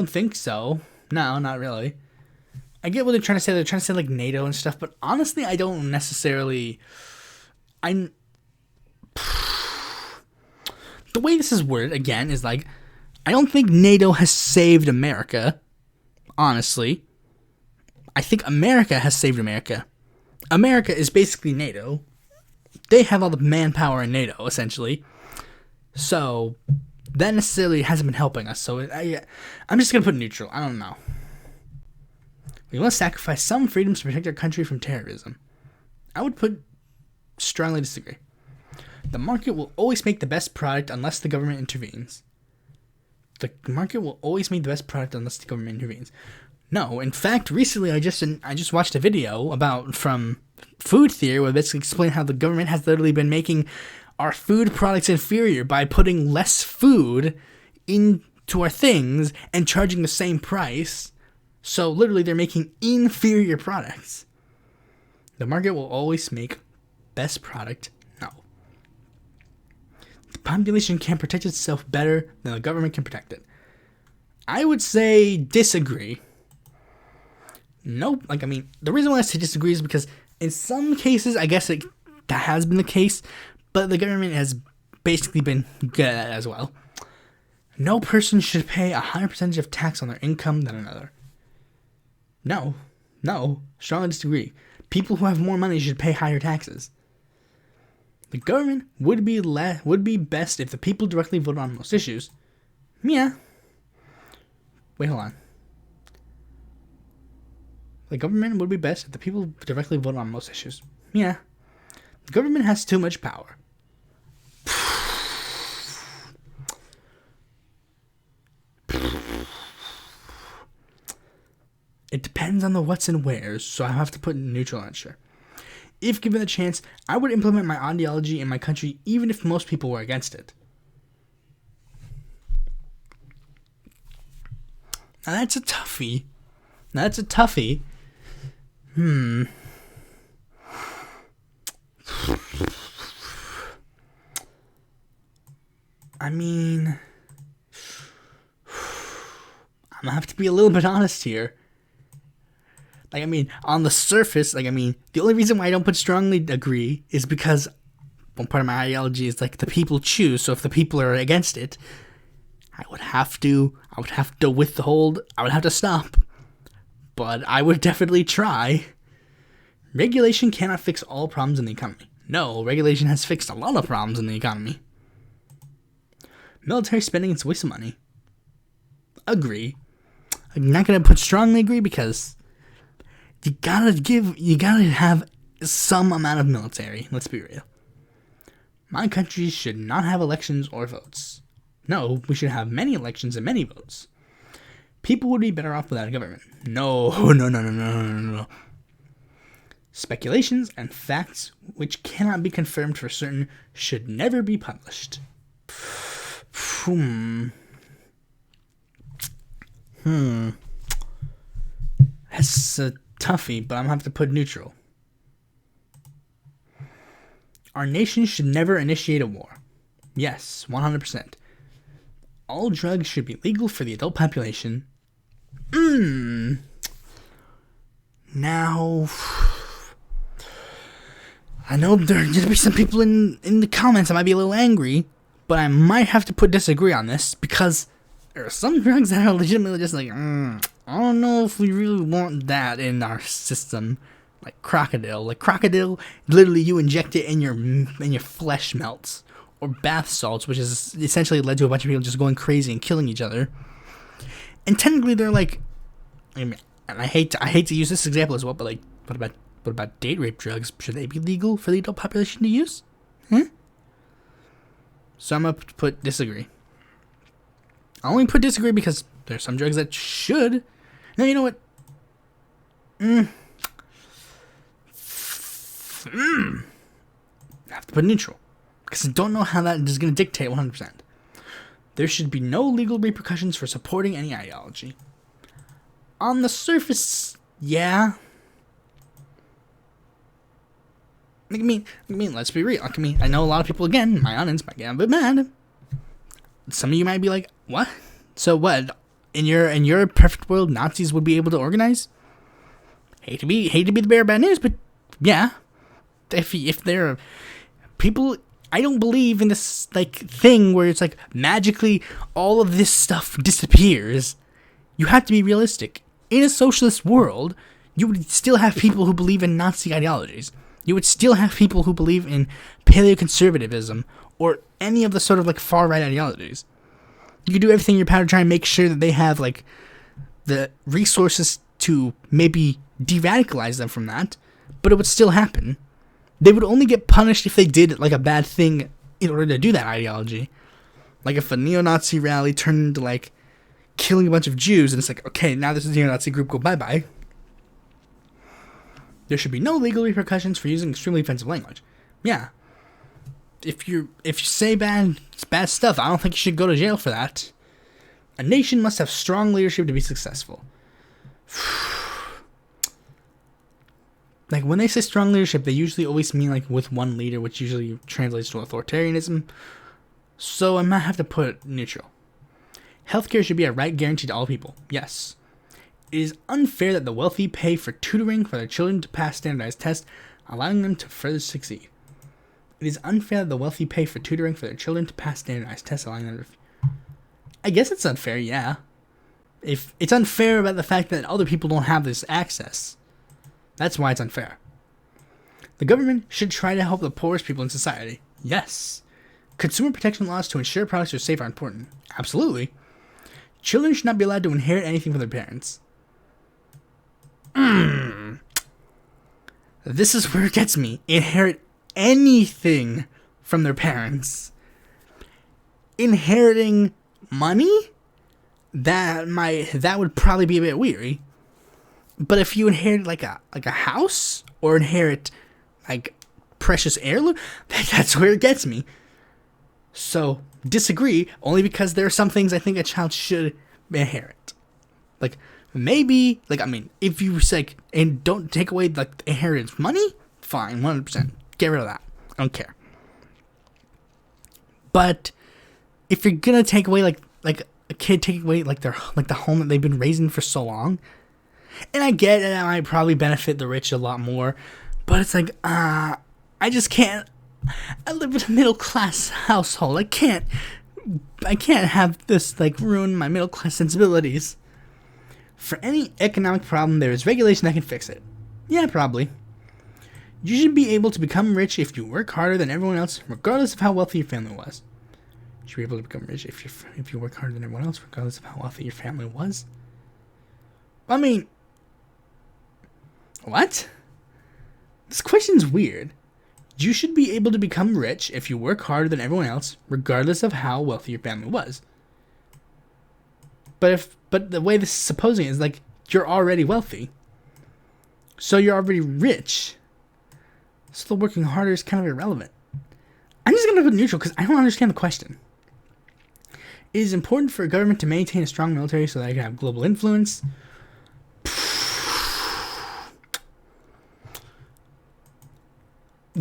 think so. No, not really. I get what they're trying to say. They're trying to say like NATO and stuff, but honestly, I don't necessarily... The way this is worded, again, is like, I don't think NATO has saved America, honestly. I think America has saved America. America is basically NATO. They have all the manpower in NATO, essentially. So, that necessarily hasn't been helping us. So, I'm just going to put neutral. I don't know. We must sacrifice some freedoms to protect our country from terrorism. I would put strongly disagree. The market will always make the best product unless the government intervenes. The market will always make the best product unless the government intervenes. No, in fact, recently I just watched a video from Food Theory where it basically explained how the government has literally been making our food products inferior by putting less food into our things and charging the same price. So literally they're making inferior products. The market will always make best product. No. The population can protect itself better than the government can protect it. I would say disagree. Nope. The reason why I say disagree is because in some cases, I guess that has been the case, but the government has basically been good at it as well. no person should pay a higher percentage of tax on their income than another. No, strongly disagree. People who have more money should pay higher taxes. The government would be best if the people directly voted on most issues. Yeah. Wait, hold on. The government would be best if the people directly voted on most issues. Yeah. The government has too much power. It depends on the what's and where's, so I have to put neutral answer. If given the chance, I would implement my ideology in my country even if most people were against it. Now that's a toughie. I mean, I'm gonna have to be a little bit honest here. On the surface, the only reason why I don't put strongly agree is because one part of my ideology is, the people choose, so if the people are against it, I would have to withhold, I would have to stop. But I would definitely try. Regulation cannot fix all problems in the economy. No, regulation has fixed a lot of problems in the economy. Military spending is a waste of money. Agree. I'm not going to put strongly agree because you gotta have some amount of military. Let's be real. My country should not have elections or votes. No, we should have many elections and many votes. People would be better off without a government. No. Speculations and facts which cannot be confirmed for certain should never be published. That's a toughie, but I'm gonna have to put neutral. Our nation should never initiate a war. Yes, 100%. All drugs should be legal for the adult population. Now, I know there are going to be some people in the comments that might be a little angry, but I might have to disagree on this because there are some drugs that are legitimately just I don't know if we really want that in our system. Like crocodile. Literally you inject it and your flesh melts. Or bath salts, which has essentially led to a bunch of people just going crazy and killing each other. And technically they're and I hate to use this example as well, but what about date rape drugs? Should they be legal for the adult population to use? So I'm gonna put disagree. I only put disagree because there's some drugs that should. No, you know what? I have to put neutral. Because I don't know how that is going to dictate 100%. There should be no legal repercussions for supporting any ideology. On the surface, yeah. Let's be real. I know a lot of people, again, my audience might get a bit mad. Some of you might be like, what? So what? In your perfect world, Nazis would be able to organize? Hate to be the bearer of bad news, but yeah. If there are people, I don't believe in this thing where it's magically all of this stuff disappears. You have to be realistic. In a socialist world, you would still have people who believe in Nazi ideologies. You would still have people who believe in paleoconservatism or any of the sort of far right ideologies. You could do everything in your power to try and make sure that they have the resources to maybe de-radicalize them from that, but it would still happen. They would only get punished if they did a bad thing in order to do that ideology. If a neo-Nazi rally turned into killing a bunch of Jews, and it's okay, now this is a neo-Nazi group, go bye-bye. There should be no legal repercussions for using extremely offensive language. Yeah. If you say bad stuff, I don't think you should go to jail for that. A nation must have strong leadership to be successful. When they say strong leadership, they usually always mean with one leader, which usually translates to authoritarianism. So I might have to put neutral. Healthcare should be a right guaranteed to all people. Yes. It is unfair that the wealthy pay for tutoring for their children to pass standardized tests, allowing them to further succeed. It is unfair that the wealthy pay for tutoring for their children to pass standardized tests, allowing them to... I guess it's unfair, yeah. If it's unfair about the fact that other people don't have this access. That's why it's unfair. The government should try to help the poorest people in society. Yes. Consumer protection laws to ensure products are safe are important. Absolutely. Children should not be allowed to inherit anything from their parents. This is where it gets me. Inherit anything from their parents. Inheriting money? That would probably be a bit weary. But if you inherit like a house or inherit like precious heirloom, that's where it gets me. So disagree only because there are some things I think a child should inherit. Like maybe if you say and don't take away like inheritance money, fine, 100%, get rid of that. I don't care. But if you're gonna take away like a kid taking away like the home that they've been raising for so long, and I get that might probably benefit the rich a lot more, but it's like I just can't. I live in a middle class household. I can't have this like ruin my middle class sensibilities. For any economic problem, there is regulation that can fix it. Yeah, probably. You should be able to become rich if you work harder than everyone else, regardless of how wealthy your family was. You should be able to become rich if you work harder than everyone else, regardless of how wealthy your family was. I mean, what? This question's weird. You should be able to become rich if you work harder than everyone else, regardless of how wealthy your family was. But the way this is supposing is like you're already wealthy, so you're already rich. So the working harder is kind of irrelevant. I'm just gonna put neutral because I don't understand the question. It is important for a government to maintain a strong military so that it can have global influence.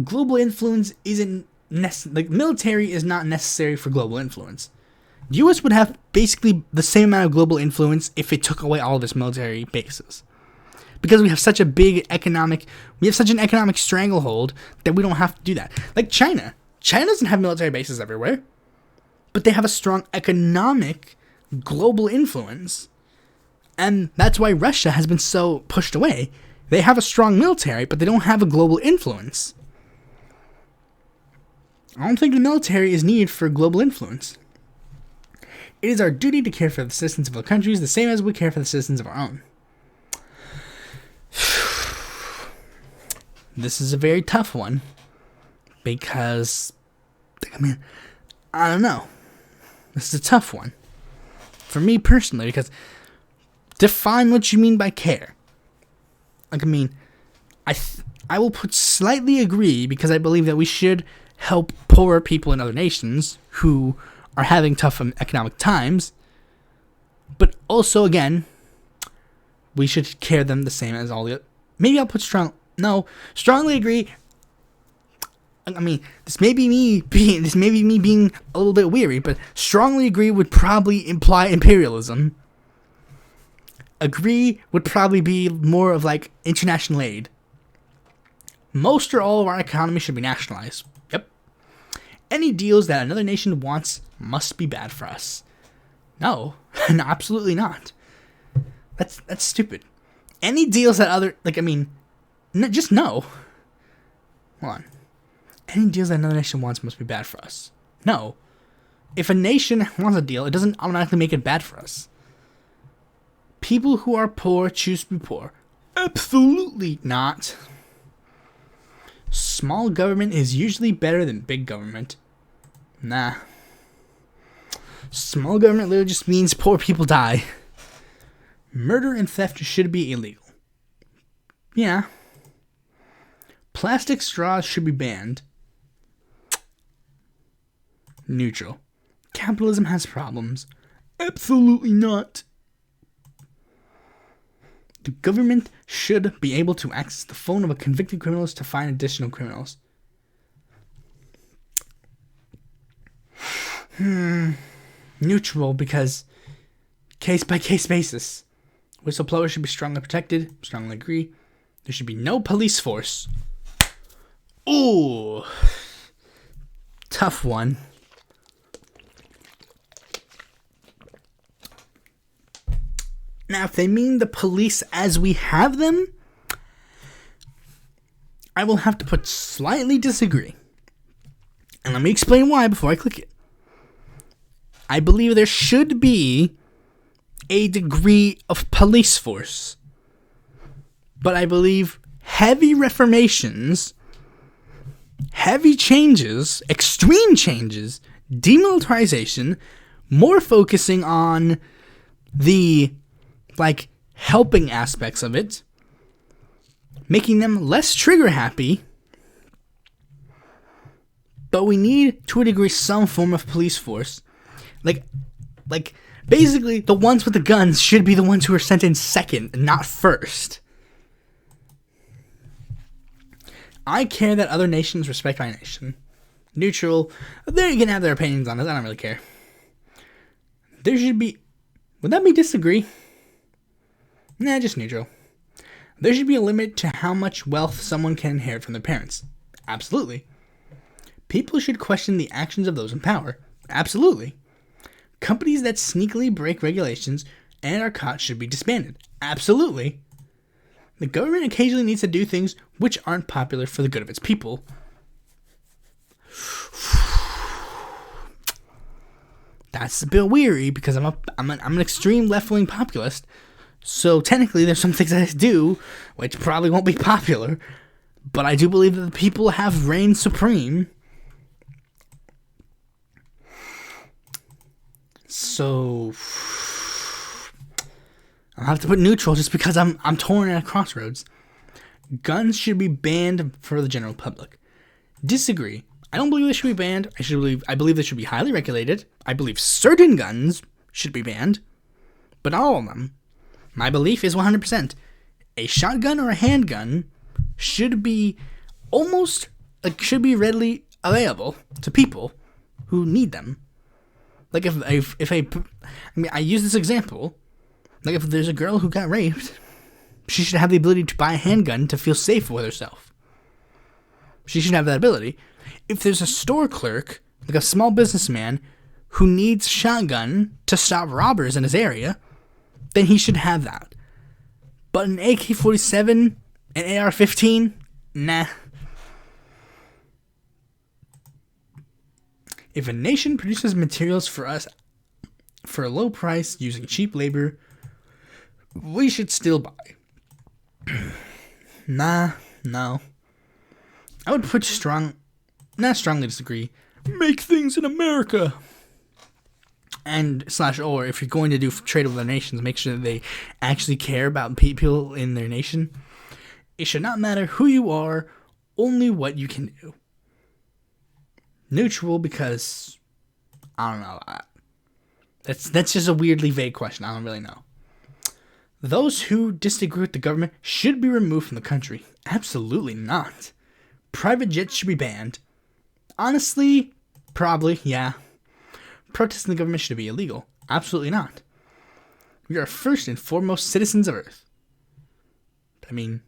Global influence isn't necessary. Like, military is not necessary for global influence. The U.S. would have basically the same amount of global influence if it took away all of its military bases. Because we have such an economic stranglehold that we don't have to do that. Like China. China doesn't have military bases everywhere, but they have a strong economic global influence. And that's why Russia has been so pushed away. They have a strong military, but they don't have a global influence. I don't think the military is needed for global influence. It is our duty to care for the citizens of other countries the same as we care for the citizens of our own. This is a very tough one because, I don't know. This is a tough one for me personally because define what you mean by care. I will put slightly agree because I believe that we should help poorer people in other nations who are having tough economic times, but also again, we should care them the same as all the other. Maybe I'll put strongly agree. This may be me being a little bit weary, but strongly agree would probably imply imperialism. Agree would probably be more of like international aid. Most or all of our economy should be nationalized. Yep. Any deals that another nation wants must be bad for us. No, absolutely not. That's stupid. Any deals that just no. Hold on. Any deals that another nation wants must be bad for us. No. If a nation wants a deal, it doesn't automatically make it bad for us. People who are poor choose to be poor. Absolutely not. Small government is usually better than big government. Nah. Small government literally just means poor people die. Murder and theft should be illegal. Yeah. Plastic straws should be banned. Neutral. Capitalism has problems. Absolutely not. The government should be able to access the phone of a convicted criminals to find additional criminals. Neutral because case by case basis. Whistleblowers should be strongly protected. Strongly agree. There should be no police force. Ooh. Tough one. Now, if they mean the police as we have them, I will have to put slightly disagree. And let me explain why before I click it. I believe there should be a degree of police force. But I believe heavy reformations, heavy changes, extreme changes, demilitarization, more focusing on the helping aspects of it, making them less trigger happy. But we need, to a degree, some form of police force. Basically, the ones with the guns should be the ones who are sent in second, not first. I care that other nations respect my nation. Neutral. They can have their opinions on it. I don't really care. There should be... Would that be disagree? Nah, just neutral. There should be a limit to how much wealth someone can inherit from their parents. Absolutely. People should question the actions of those in power. Absolutely. Companies that sneakily break regulations and are caught should be disbanded. Absolutely. The government occasionally needs to do things which aren't popular for the good of its people. That's a bit weary because I'm an extreme left-wing populist. So technically there's some things I do which probably won't be popular, but I do believe that the people have reigned supreme. So I'll have to put neutral just because I'm torn at a crossroads. Guns should be banned for the general public. Disagree. I don't believe they should be banned. I believe they should be highly regulated. I believe certain guns should be banned, but not all of them. My belief is 100%. A shotgun or a handgun should be readily available to people who need them. I use this example. If there's a girl who got raped, she should have the ability to buy a handgun to feel safe with herself. She should have that ability. If there's a store clerk, a small businessman, who needs a shotgun to stop robbers in his area, then he should have that. But an AK-47, an AR-15, nah. If a nation produces materials for us for a low price using cheap labor, we should still buy. No. I would put strongly disagree. Make things in America. Or if you're going to do trade with other nations, make sure that they actually care about people in their nation. It should not matter who you are, only what you can do. Neutral because I don't know. That's just a weirdly vague question. I don't really know. Those who disagree with the government should be removed from the country. Absolutely not. Private jets should be banned. Honestly, probably, yeah. Protesting the government should be illegal. Absolutely not. We are first and foremost citizens of Earth. I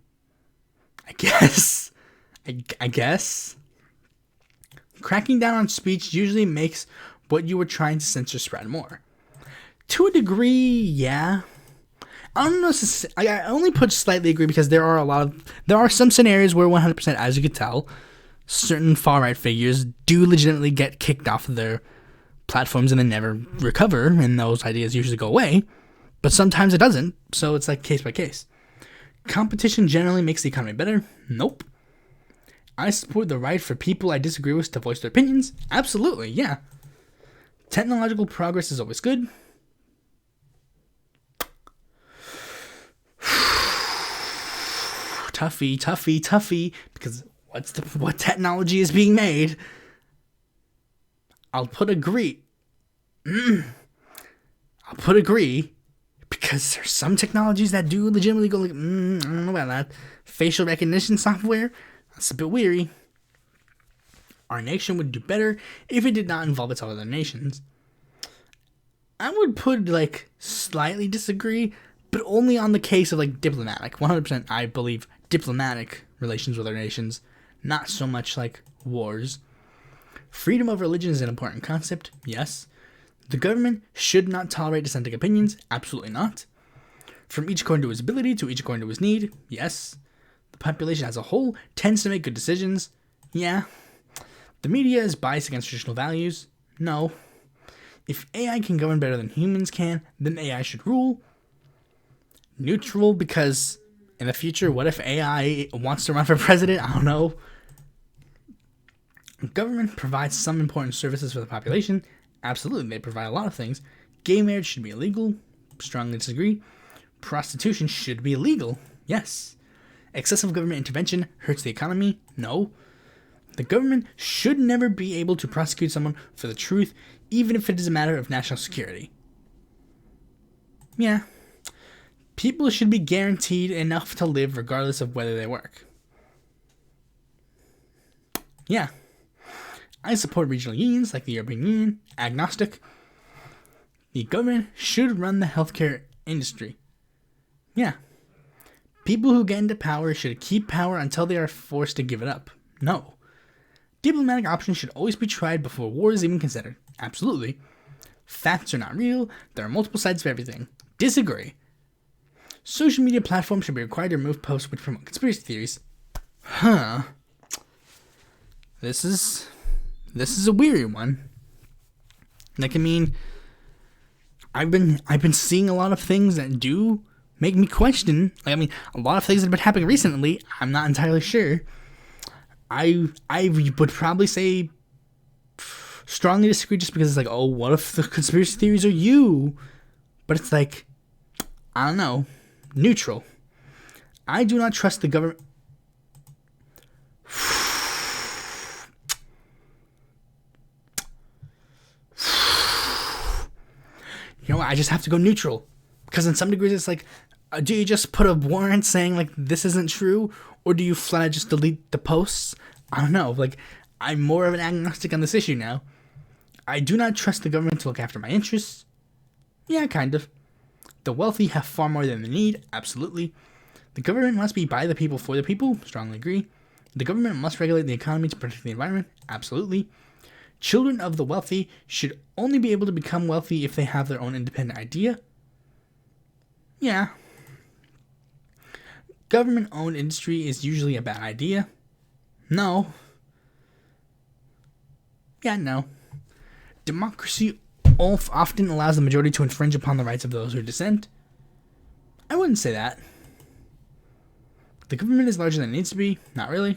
guess. I guess. Cracking down on speech usually makes what you were trying to censor spread more. To a degree, yeah. I don't know. I only put slightly agree because there are some scenarios where 100%, as you could tell, certain far-right figures do legitimately get kicked off of their platforms and then never recover, and those ideas usually go away. But sometimes it doesn't, so it's case by case. Competition generally makes the economy better. Nope. I support the right for people I disagree with to voice their opinions. Absolutely, yeah. Technological progress is always good. Toughy, because what technology is being made? I'll put agree. I'll put agree, because there's some technologies that do legitimately go I don't know about that. Facial recognition software, that's a bit weary. Our nation would do better if it did not involve its other nations. I would put slightly disagree, but only on the case of diplomatic. 100% I believe diplomatic relations with other nations, not so much wars. Freedom of religion is an important concept, yes. The government should not tolerate dissenting opinions, absolutely not. From each according to his ability to each according to his need. Yes. The population as a whole tends to make good decisions. Yeah. The media is biased against traditional values. No. If AI can govern better than humans can, then AI should rule. Neutral, because in the future, what if AI wants to run for president? I don't know. Government provides some important services for the population. Absolutely, they provide a lot of things. Gay marriage should be illegal. Strongly disagree. Prostitution should be illegal. Yes. Excessive government intervention hurts the economy. No. The government should never be able to prosecute someone for the truth, even if it is a matter of national security. Yeah. People should be guaranteed enough to live regardless of whether they work. Yeah. I support regional unions like the European Union. Agnostic. The government should run the healthcare industry. Yeah. People who get into power should keep power until they are forced to give it up. No. Diplomatic options should always be tried before war is even considered. Absolutely. Facts are not real. There are multiple sides of everything. Disagree. Social media platforms should be required to remove posts which promote conspiracy theories. Huh. This is a weird one. Like, I mean, I've been seeing a lot of things that do make me question. Like, I mean, a lot of things that have been happening recently. I'm not entirely sure. I would probably say strongly disagree, just because it's like, oh, what if the conspiracy theories are you? But it's like, I don't know. Neutral. I do not trust the government. You know what? I just have to go neutral. Because in some degrees, it's like, do you just put a warrant saying, like, this isn't true? Or do you flat out just delete the posts? I don't know. Like, I'm more of an agnostic on this issue now. I do not trust the government to look after my interests. Yeah, kind of. The wealthy have far more than they need. Absolutely. The government must be by the people for the people. Strongly agree. The government must regulate the economy to protect the environment. Absolutely. Children of the wealthy should only be able to become wealthy if they have their own independent idea. Yeah. Government-owned industry is usually a bad idea. No. Yeah, no. Democracy often allows the majority to infringe upon the rights of those who dissent. I wouldn't say that. The government is larger than it needs to be. Not really.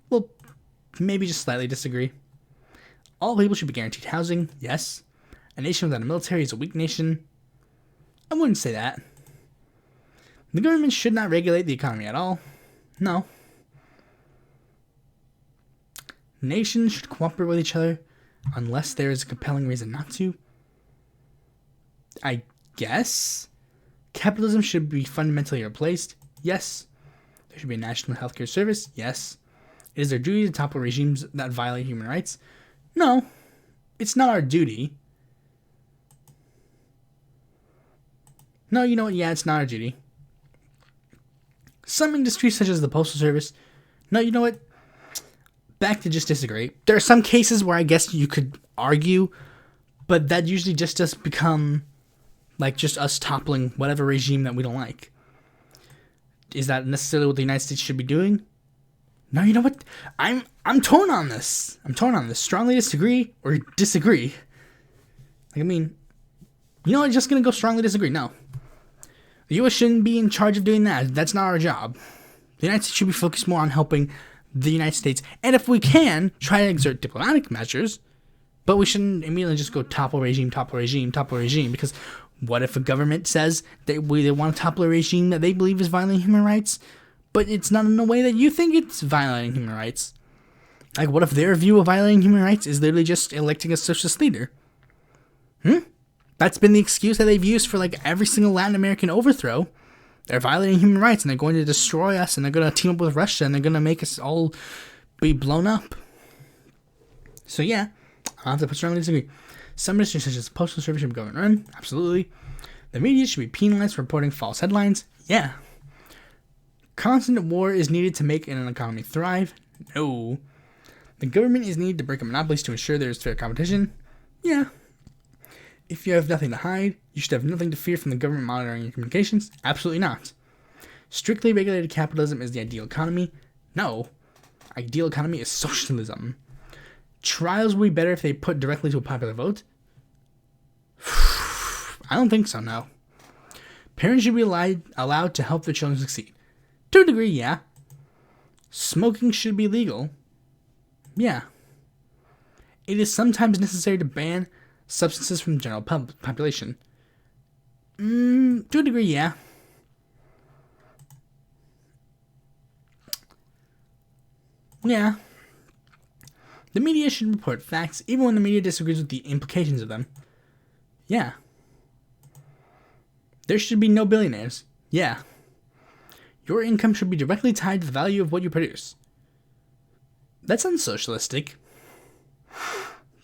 Well, maybe just slightly disagree. All people should be guaranteed housing. Yes. A nation without a military is a weak nation. I wouldn't say that. The government should not regulate the economy at all. No. Nations should cooperate with each other unless there is a compelling reason not to. I guess. Capitalism should be fundamentally replaced. Yes. There should be a national healthcare service. Yes. It is their duty to topple regimes that violate human rights. No. It's not our duty. No, you know what? Yeah, it's not our duty. Some industries, such as the postal service. No, you know what? Back to just disagree. There are some cases where I guess you could argue, but that usually just does become like just us toppling whatever regime that we don't like. Is that necessarily what the United States should be doing? No, you know what? I'm torn on this. Strongly disagree or disagree. Like, I mean, you know, I'm just gonna go strongly disagree. No. The U.S. shouldn't be in charge of doing that. That's not our job. The United States should be focused more on helping the United States, and if we can, try to exert diplomatic measures, but we shouldn't immediately just go topple regime, because what if a government says they want to topple a regime that they believe is violating human rights, but it's not in a way that you think it's violating human rights? Like, what if their view of violating human rights is literally just electing a socialist leader? That's been the excuse that they've used for, like, every single Latin American overthrow. They're violating human rights, and they're going to destroy us, and they're going to team up with Russia, and they're going to make us all be blown up. So, yeah, I'll have to strongly disagree. Some industries, such as the postal service, should be government run. Absolutely. The media should be penalized for reporting false headlines. Yeah. Constant war is needed to make an economy thrive. No. The government is needed to break up monopolies to ensure there is fair competition. Yeah. If you have nothing to hide, you should have nothing to fear from the government monitoring your communications. Absolutely not. Strictly regulated capitalism is the ideal economy. No. Ideal economy is socialism. Trials will be better if they put directly to a popular vote. I don't think so, no. Parents should be allowed to help their children succeed. To a degree, yeah. Smoking should be legal. Yeah. It is sometimes necessary to ban substances from the general population. To a degree, yeah. Yeah. The media should report facts even when the media disagrees with the implications of them. Yeah. There should be no billionaires. Yeah. Your income should be directly tied to the value of what you produce. That sounds socialistic.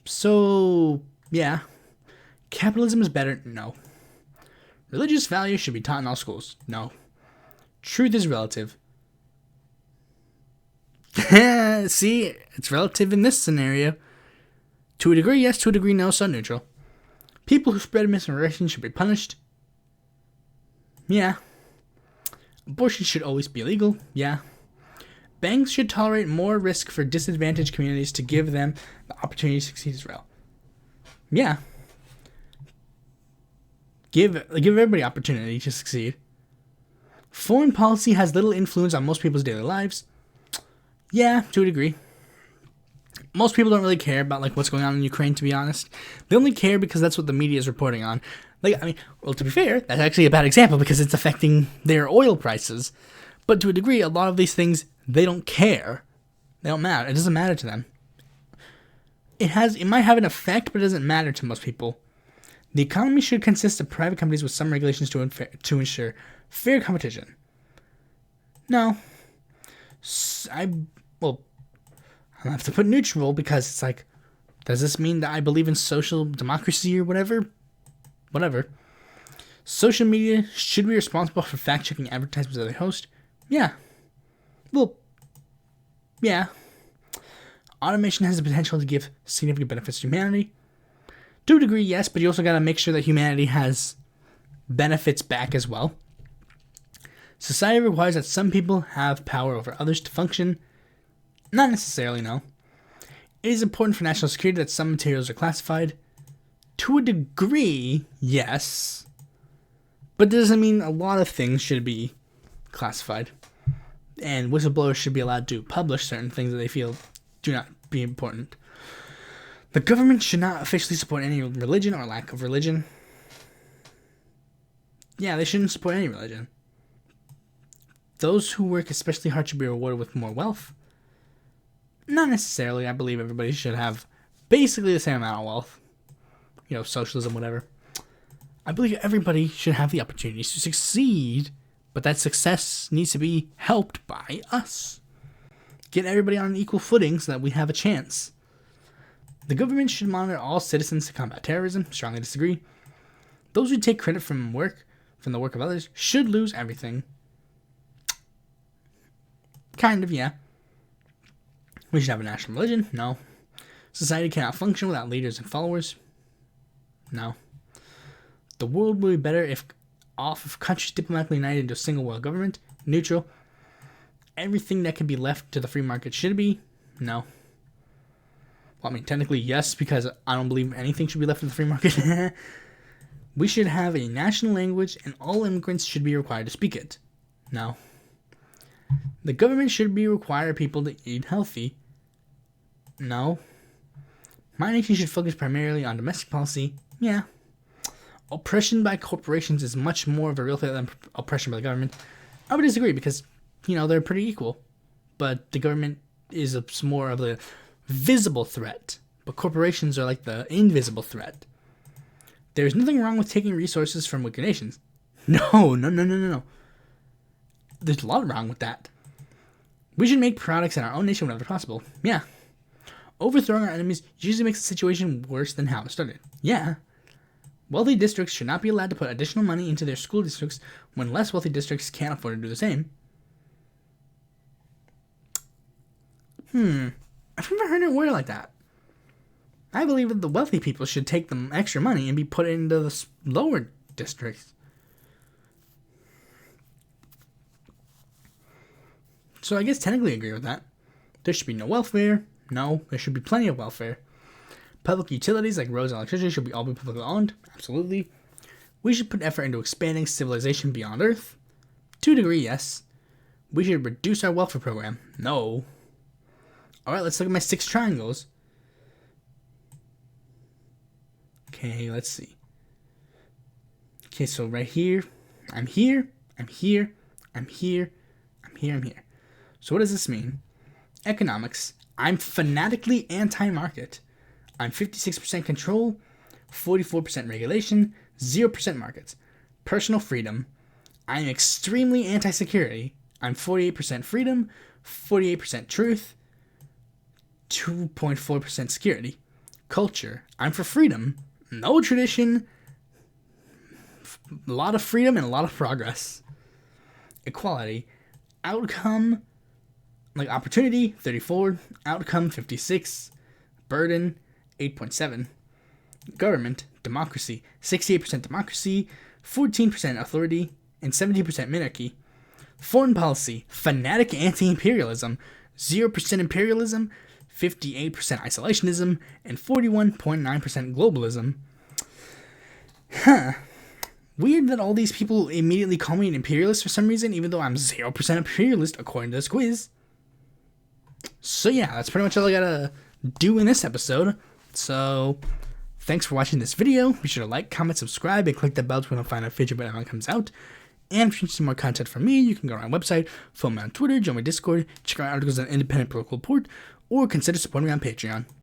So, yeah. Capitalism is better? No. Religious values should be taught in all schools? No. Truth is relative. See, it's relative in this scenario. To a degree, yes. To a degree, no. So neutral. People who spread misinformation should be punished? Yeah. Abortion should always be illegal? Yeah. Banks should tolerate more risk for disadvantaged communities to give them the opportunity to succeed as well. Yeah. Give everybody opportunity to succeed. Foreign policy has little influence on most people's daily lives. Yeah, to a degree. Most people don't really care about what's going on in Ukraine, to be honest. They only care because that's what the media is reporting on. To be fair, that's actually a bad example because it's affecting their oil prices. But to a degree, a lot of these things, they don't care. They don't matter. It doesn't matter to them. It might have an effect, but it doesn't matter to most people. The economy should consist of private companies with some regulations to ensure fair competition. No. I'll have to put neutral because it's does this mean that I believe in social democracy or whatever? Whatever. Social media should be responsible for fact-checking advertisements that they host. Yeah. Well, yeah. Automation has the potential to give significant benefits to humanity. To a degree, yes, but you also got to make sure that humanity has benefits back as well. Society requires that some people have power over others to function. Not necessarily, no. It is important for national security that some materials are classified. To a degree, yes. But it doesn't mean a lot of things should be classified. And whistleblowers should be allowed to publish certain things that they feel do not be important. The government should not officially support any religion or lack of religion. Yeah, they shouldn't support any religion. Those who work especially hard should be rewarded with more wealth. Not necessarily. I believe everybody should have basically the same amount of wealth. Socialism, whatever. I believe everybody should have the opportunities to succeed, but that success needs to be helped by us. Get everybody on an equal footing so that we have a chance. The government should monitor all citizens to combat terrorism. Strongly disagree. Those who take credit from the work of others, should lose everything. Kind of, yeah. We should have a national religion. No. Society cannot function without leaders and followers. No. The world will be better if countries diplomatically united into a single world government. Neutral. Everything that can be left to the free market should be. No. Well, technically yes, because I don't believe anything should be left to the free market. We should have a national language and all immigrants should be required to speak it. No. The government should require people to eat healthy. No. My nation should focus primarily on domestic policy. Yeah. Oppression by corporations is much more of a real threat than oppression by the government. I would disagree because, they're pretty equal. But the government is more of a visible threat. But corporations are like the invisible threat. There's nothing wrong with taking resources from weaker nations. No. There's a lot wrong with that. We should make products in our own nation whenever possible. Yeah. Overthrowing our enemies usually makes the situation worse than how it started. Yeah. Wealthy districts should not be allowed to put additional money into their school districts when less wealthy districts can't afford to do the same. I've never heard it worded like that. I believe that the wealthy people should take the extra money and be put into the lower districts. So I guess technically agree with that. There should be no welfare. No, there should be plenty of welfare. Public utilities like roads and electricity should all be publicly owned. Absolutely. We should put effort into expanding civilization beyond Earth. To a degree, yes. We should reduce our welfare program. No. Alright, let's look at my 6 triangles. Okay, let's see. Okay, so right here, I'm here, I'm here, I'm here, I'm here, I'm here. So what does this mean? Economics. I'm fanatically anti-market. I'm 56% control, 44% regulation, 0% markets. Personal freedom. I'm extremely anti-security. I'm 48% freedom, 48% truth, 2.4% security. Culture. I'm for freedom, no tradition, a lot of freedom and a lot of progress. Equality. Outcome, like opportunity, 34. Outcome, 56. Burden, 8.7. Government, democracy, 68% democracy, 14% authority, and 17% monarchy. Foreign policy, fanatic anti-imperialism, 0% imperialism, 58% isolationism, and 41.9% globalism. Weird that all these people immediately call me an imperialist for some reason, even though I'm 0% imperialist according to this quiz. So yeah, that's pretty much all I gotta do in this episode. So, thanks for watching this video. Be sure to like, comment, subscribe, and click the bell to notify notification when it comes out. And if you want to see more content from me, you can go to my website, follow me on Twitter, join my Discord, check out articles on independent political report, or consider supporting me on Patreon.